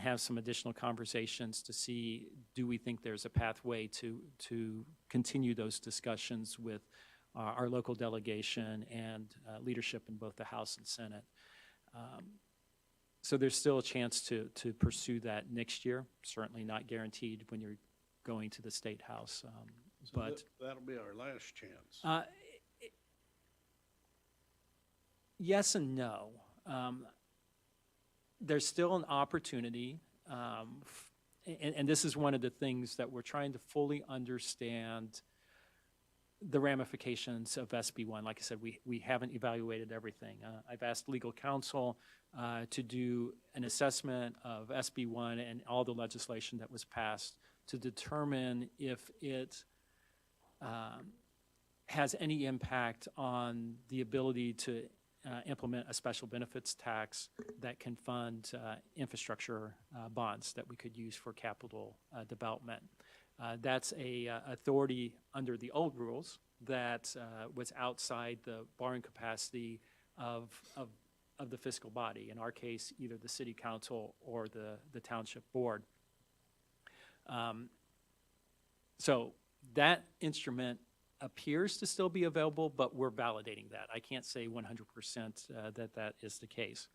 have some additional conversations to see, do we think there's a pathway to continue those discussions with our local delegation and leadership in both the House and Senate. So there's still a chance to pursue that next year. Certainly not guaranteed when you're going to the State House, So but that'll be our last chance. yes and no. There's still an opportunity, and this is one of the things that we're trying to fully understand the ramifications of SB1. Like I said, we haven't evaluated everything. I've asked legal counsel to do an assessment of SB1 and all the legislation that was passed to determine if it has any impact on the ability to implement a special benefits tax that can fund infrastructure bonds that we could use for capital development. That's a authority under the old rules that was outside the borrowing capacity of the fiscal body. In our case, either the city council or the township board. So that instrument appears to still be available, but we're validating that. I can't say 100% that is the case.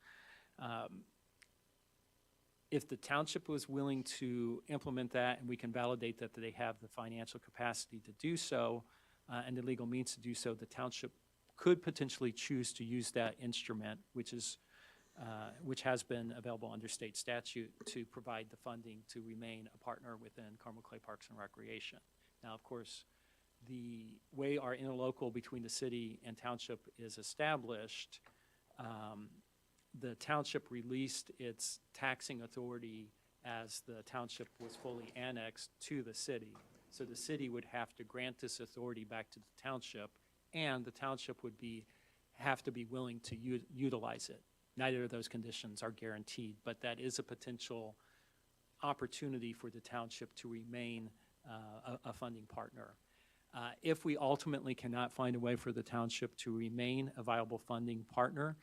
If the township was willing to implement that and we can validate that they have the financial capacity to do so and the legal means to do so, the township could potentially choose to use that instrument, which has been available under state statute to provide the funding to remain a partner within Carmel Clay Parks and Recreation. Now, of course, the way our interlocal between the city and township is established, the township released its taxing authority as the township was fully annexed to the city. So the city would have to grant this authority back to the township, and the township would have to be willing to utilize it. Neither of those conditions are guaranteed, but that is a potential opportunity for the township to remain a funding partner. If we ultimately cannot find a way for the township to remain a viable funding partner,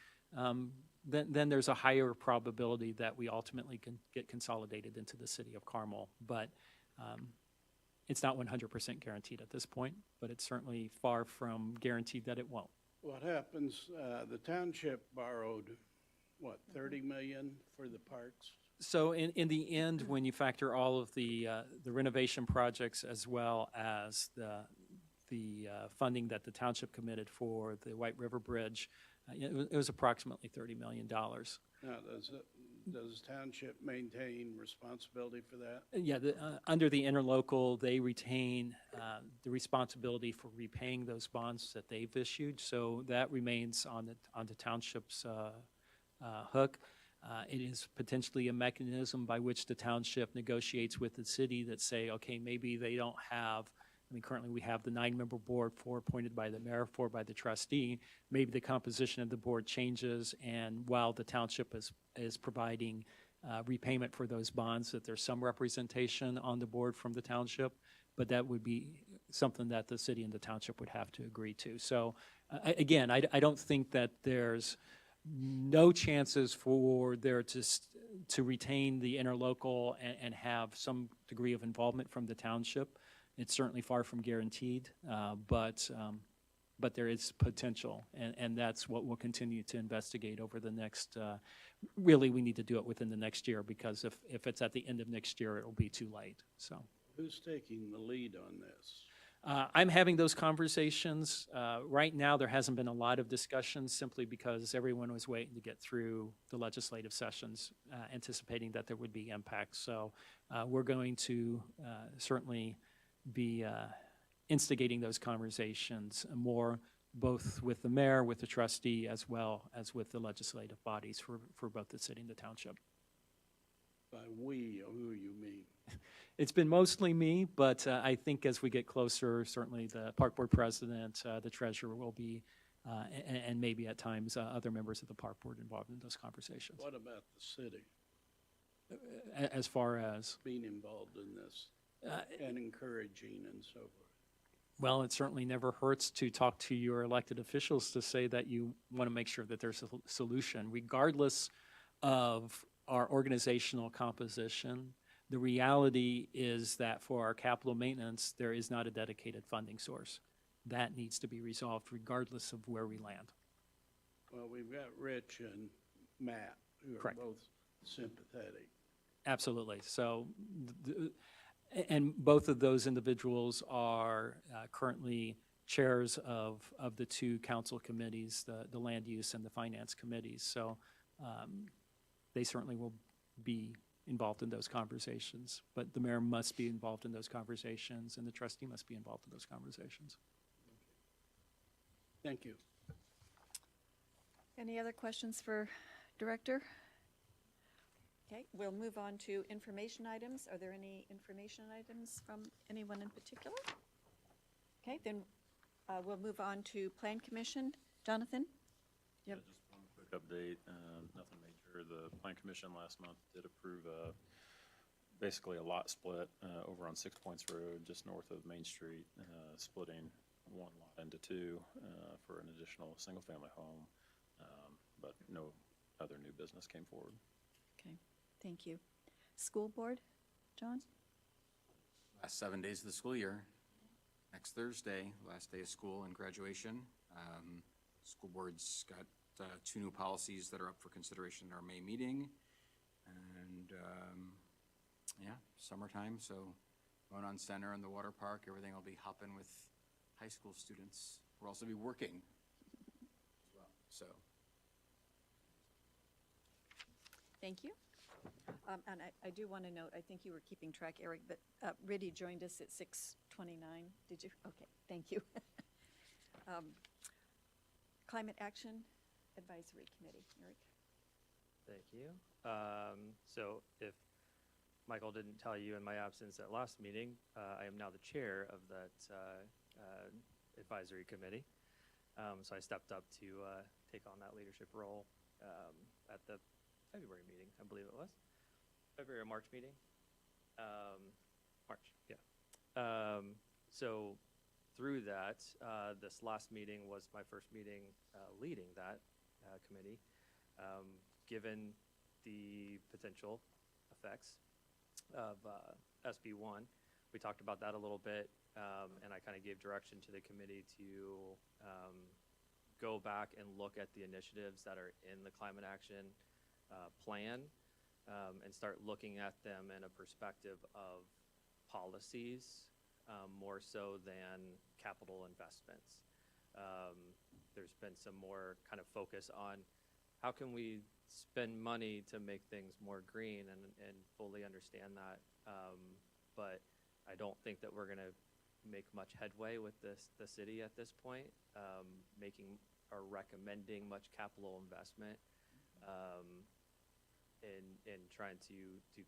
then there's a higher probability that we ultimately can get consolidated into the city of Carmel. But it's not 100% guaranteed at this point, but it's certainly far from guaranteed that it won't. What happens, the township borrowed, what, 30 million for the parks? So in the end, when you factor all of the renovation projects as well as the funding that the township committed for the White River Bridge, it was approximately $30 million. Now, does township maintain responsibility for that? Yeah, under the interlocal, they retain the responsibility for repaying those bonds that they've issued. So that remains on the township's hook. It is potentially a mechanism by which the township negotiates with the city that say, okay, maybe they don't have, I mean, currently we have the 9-member board, 4 appointed by the mayor, 4 by the trustee. Maybe the composition of the board changes, and while the township is providing repayment for those bonds, that there's some representation on the board from the township, but that would be something that the city and the township would have to agree to. So again, I don't think that there's no chances for there to retain the interlocal and have some degree of involvement from the township. It's certainly far from guaranteed, but there is potential, and that's what we'll continue to investigate over the next, really we need to do it within the next year, because if it's at the end of next year, it'll be too late, so. Who's taking the lead on this? I'm having those conversations. Right now, there hasn't been a lot of discussions simply because everyone was waiting to get through the legislative sessions, anticipating that there would be impacts. So we're going to certainly be instigating those conversations more both with the mayor, with the trustee, as well as with the legislative bodies for both the city and the township. By we, who you mean? It's been mostly me, but I think as we get closer, certainly the park board president, the treasurer will be, and maybe at times other members of the park board involved in those conversations. What about the city As far as, being involved in this and encouraging and so forth? well, it certainly never hurts to talk to your elected officials to say that you want to make sure that there's a solution, regardless of our organizational composition. The reality is that for our capital maintenance, there is not a dedicated funding source. That needs to be resolved regardless of where we land. Well, we've got Rich and Matt, who are Correct. both sympathetic. Absolutely. So, and both of those individuals are currently chairs of the two council committees, the land use and the finance committees. So they certainly will be involved in those conversations. But the mayor must be involved in those conversations, and the trustee must be involved in those conversations. Thank you. Any other questions for Director? Okay, we'll move on to information items. Are there any information items from anyone in particular? Okay, then we'll move on to Plan Commission. Jonathan? Yeah, Yep. just one quick update, nothing major. The Plan Commission last month did approve basically a lot split over on 6 Points Road, just north of Main Street, splitting one lot into two for an additional single-family home, but no other new business came forward. Okay, thank you. School Board, John? Last 7 days of the school year. Next Thursday, last day of school and graduation. School board's got 2 new policies that are up for consideration in our May meeting. And, yeah, summertime, so going on center and the water park, everything will be hopping with high school students. We'll also be working as well, so. Thank you. And I do want to note, I think you were keeping track, Eric, but Riddy joined us at 6:29. Did you? Okay, thank you. Climate Action Advisory Committee, Eric. Thank you. So if Michael didn't tell you in my absence at last meeting, I am now the chair of that advisory committee. So I stepped up to take on that leadership role at the February meeting, I believe it was. February or March meeting? March, yeah. So through that, this last meeting was my first meeting leading that committee. Given the potential effects of SB 1, we talked about that a little bit, and I kind of gave direction to the committee to go back and look at the initiatives that are in the climate action plan and start looking at them in a perspective of policies more so than capital investments. There's been some more kind of focus on how can we spend money to make things more green and fully understand that. But I don't think that we're going to make much headway with the city at this point, making or recommending much capital investment in trying to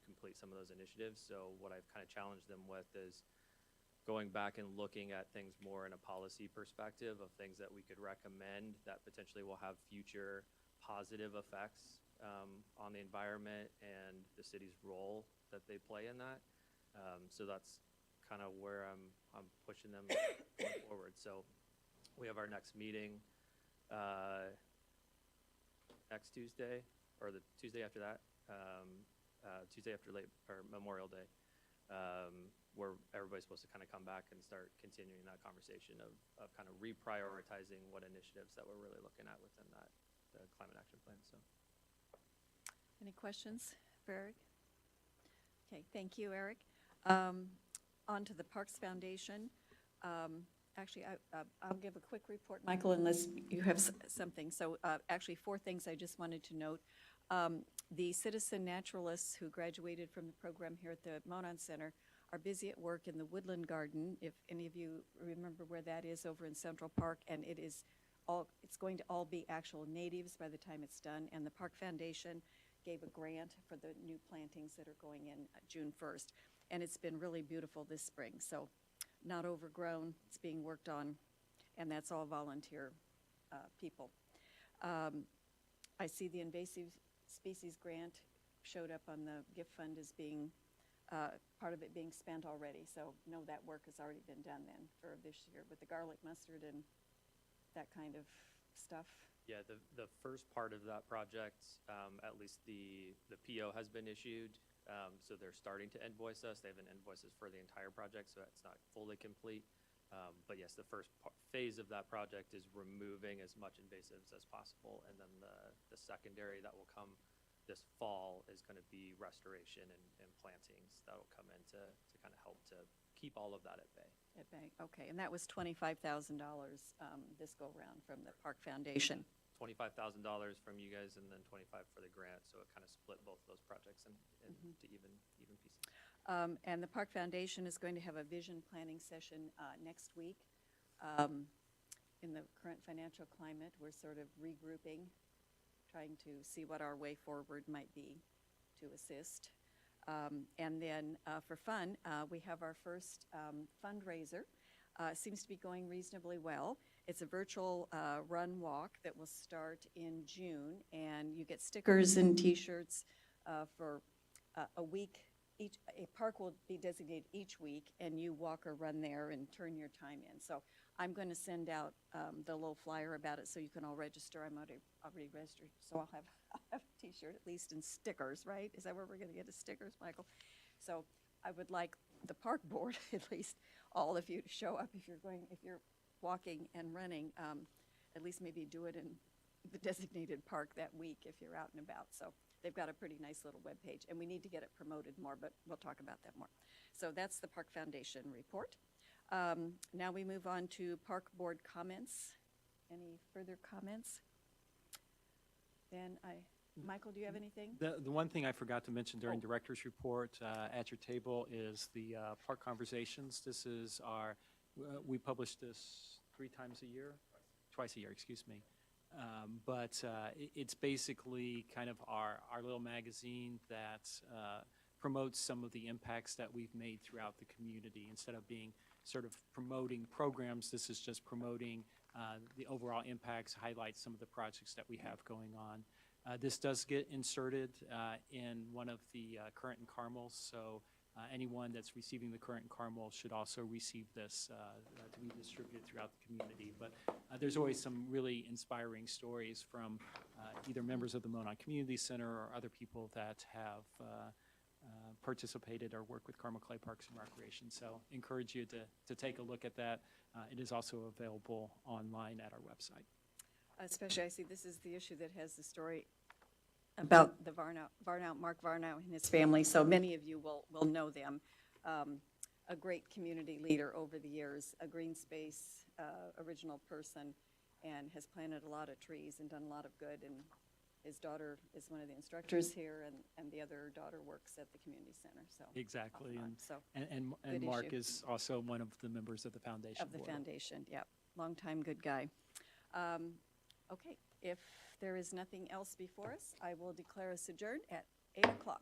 complete some of those initiatives. So what I've kind of challenged them with is going back and looking at things more in a policy perspective of things that we could recommend that potentially will have future positive effects on the environment and the city's role that they play in that. So that's kind of where I'm pushing them going forward. So we have our next meeting next Tuesday, or the Tuesday after that, Tuesday after Memorial Day, where everybody's supposed to kind of come back and start continuing that conversation of kind of reprioritizing what initiatives that we're really looking at within the climate action plan. So, Any questions for Eric? Okay, thank you, Eric. On to the Parks Foundation. Actually, I'll give a quick report, Michael, unless you have something. So actually, 4 things I just wanted to note. The citizen naturalists who graduated from the program here at the Monon Center are busy at work in the Woodland Garden, if any of you remember where that is over in Central Park, and it's going to all be actual natives by the time it's done, and the Park Foundation gave a grant for the new plantings that are going in June 1st, and it's been really beautiful this spring, so not overgrown, it's being worked on, and that's all volunteer people. I see the invasive species grant showed up on the gift fund as being, part of it being spent already. So no, that work has already been done then for this year with the garlic mustard and that kind of stuff. Yeah, the first part of that project, at least the PO has been issued. So they're starting to invoice us. They haven't invoiced us for the entire project, so it's not fully complete. But yes, the first phase of that project is removing as much invasives as possible. And then the secondary that will come this fall is going to be restoration and plantings that will come in to kind of help to keep all of that at bay. At bay, okay. And that was $25,000 this go-round from the Park Foundation. $25,000 from you guys and then 25 for the grant. So it kind of split both those projects into even pieces. And the Park Foundation is going to have a vision planning session next week. In the current financial climate, we're sort of regrouping, trying to see what our way forward might be to assist. And then for fun, we have our first fundraiser. Seems to be going reasonably well. It's a virtual run walk that will start in June, and you get stickers and T-shirts for a week. A park will be designated each week, and you walk or run there and turn your time in. So I'm going to send out the little flyer about it so you can all register. I'm already registered, so I'll have a T-shirt at least and stickers, right? Is that where we're going to get the stickers, Michael? So I would like the park board, at least all of you, to show up if you're walking and running. At least maybe do it in the designated park that week if you're out and about. So they've got a pretty nice little webpage, and we need to get it promoted more, but we'll talk about that more. So that's the Park Foundation report. Now we move on to Park Board comments. Any further comments? Then Michael, do you have anything? The one thing I forgot to mention during Director's Report at your table is the Park Conversations. This is we publish this twice a year, excuse me. But it's basically kind of our little magazine that promotes some of the impacts that we've made throughout the community. Instead of being sort of promoting programs, this is just promoting the overall impacts, highlights some of the projects that we have going on. This does get inserted in one of the Current and Carmels, so anyone that's receiving the Current and Carmel should also receive this to be distributed throughout the community. But there's always some really inspiring stories from either members of the Monon Community Center or other people that have participated or worked with Carmel Clay Parks and Recreation. So encourage you to take a look at that. It is also available online at our website. Especially, I see this is the issue that has the story about the Mark Varnow and his family, so many of you will know them. A great community leader over the years, a green space original person, and has planted a lot of trees and done a lot of good. And his daughter is one of the instructors here, and the other daughter works at the community center. So Exactly, so and good Mark issue. is also one of the members of the foundation Of the board. foundation, yep. Longtime good guy. Okay, if there is nothing else before us, I will declare us adjourned at 8 o'clock.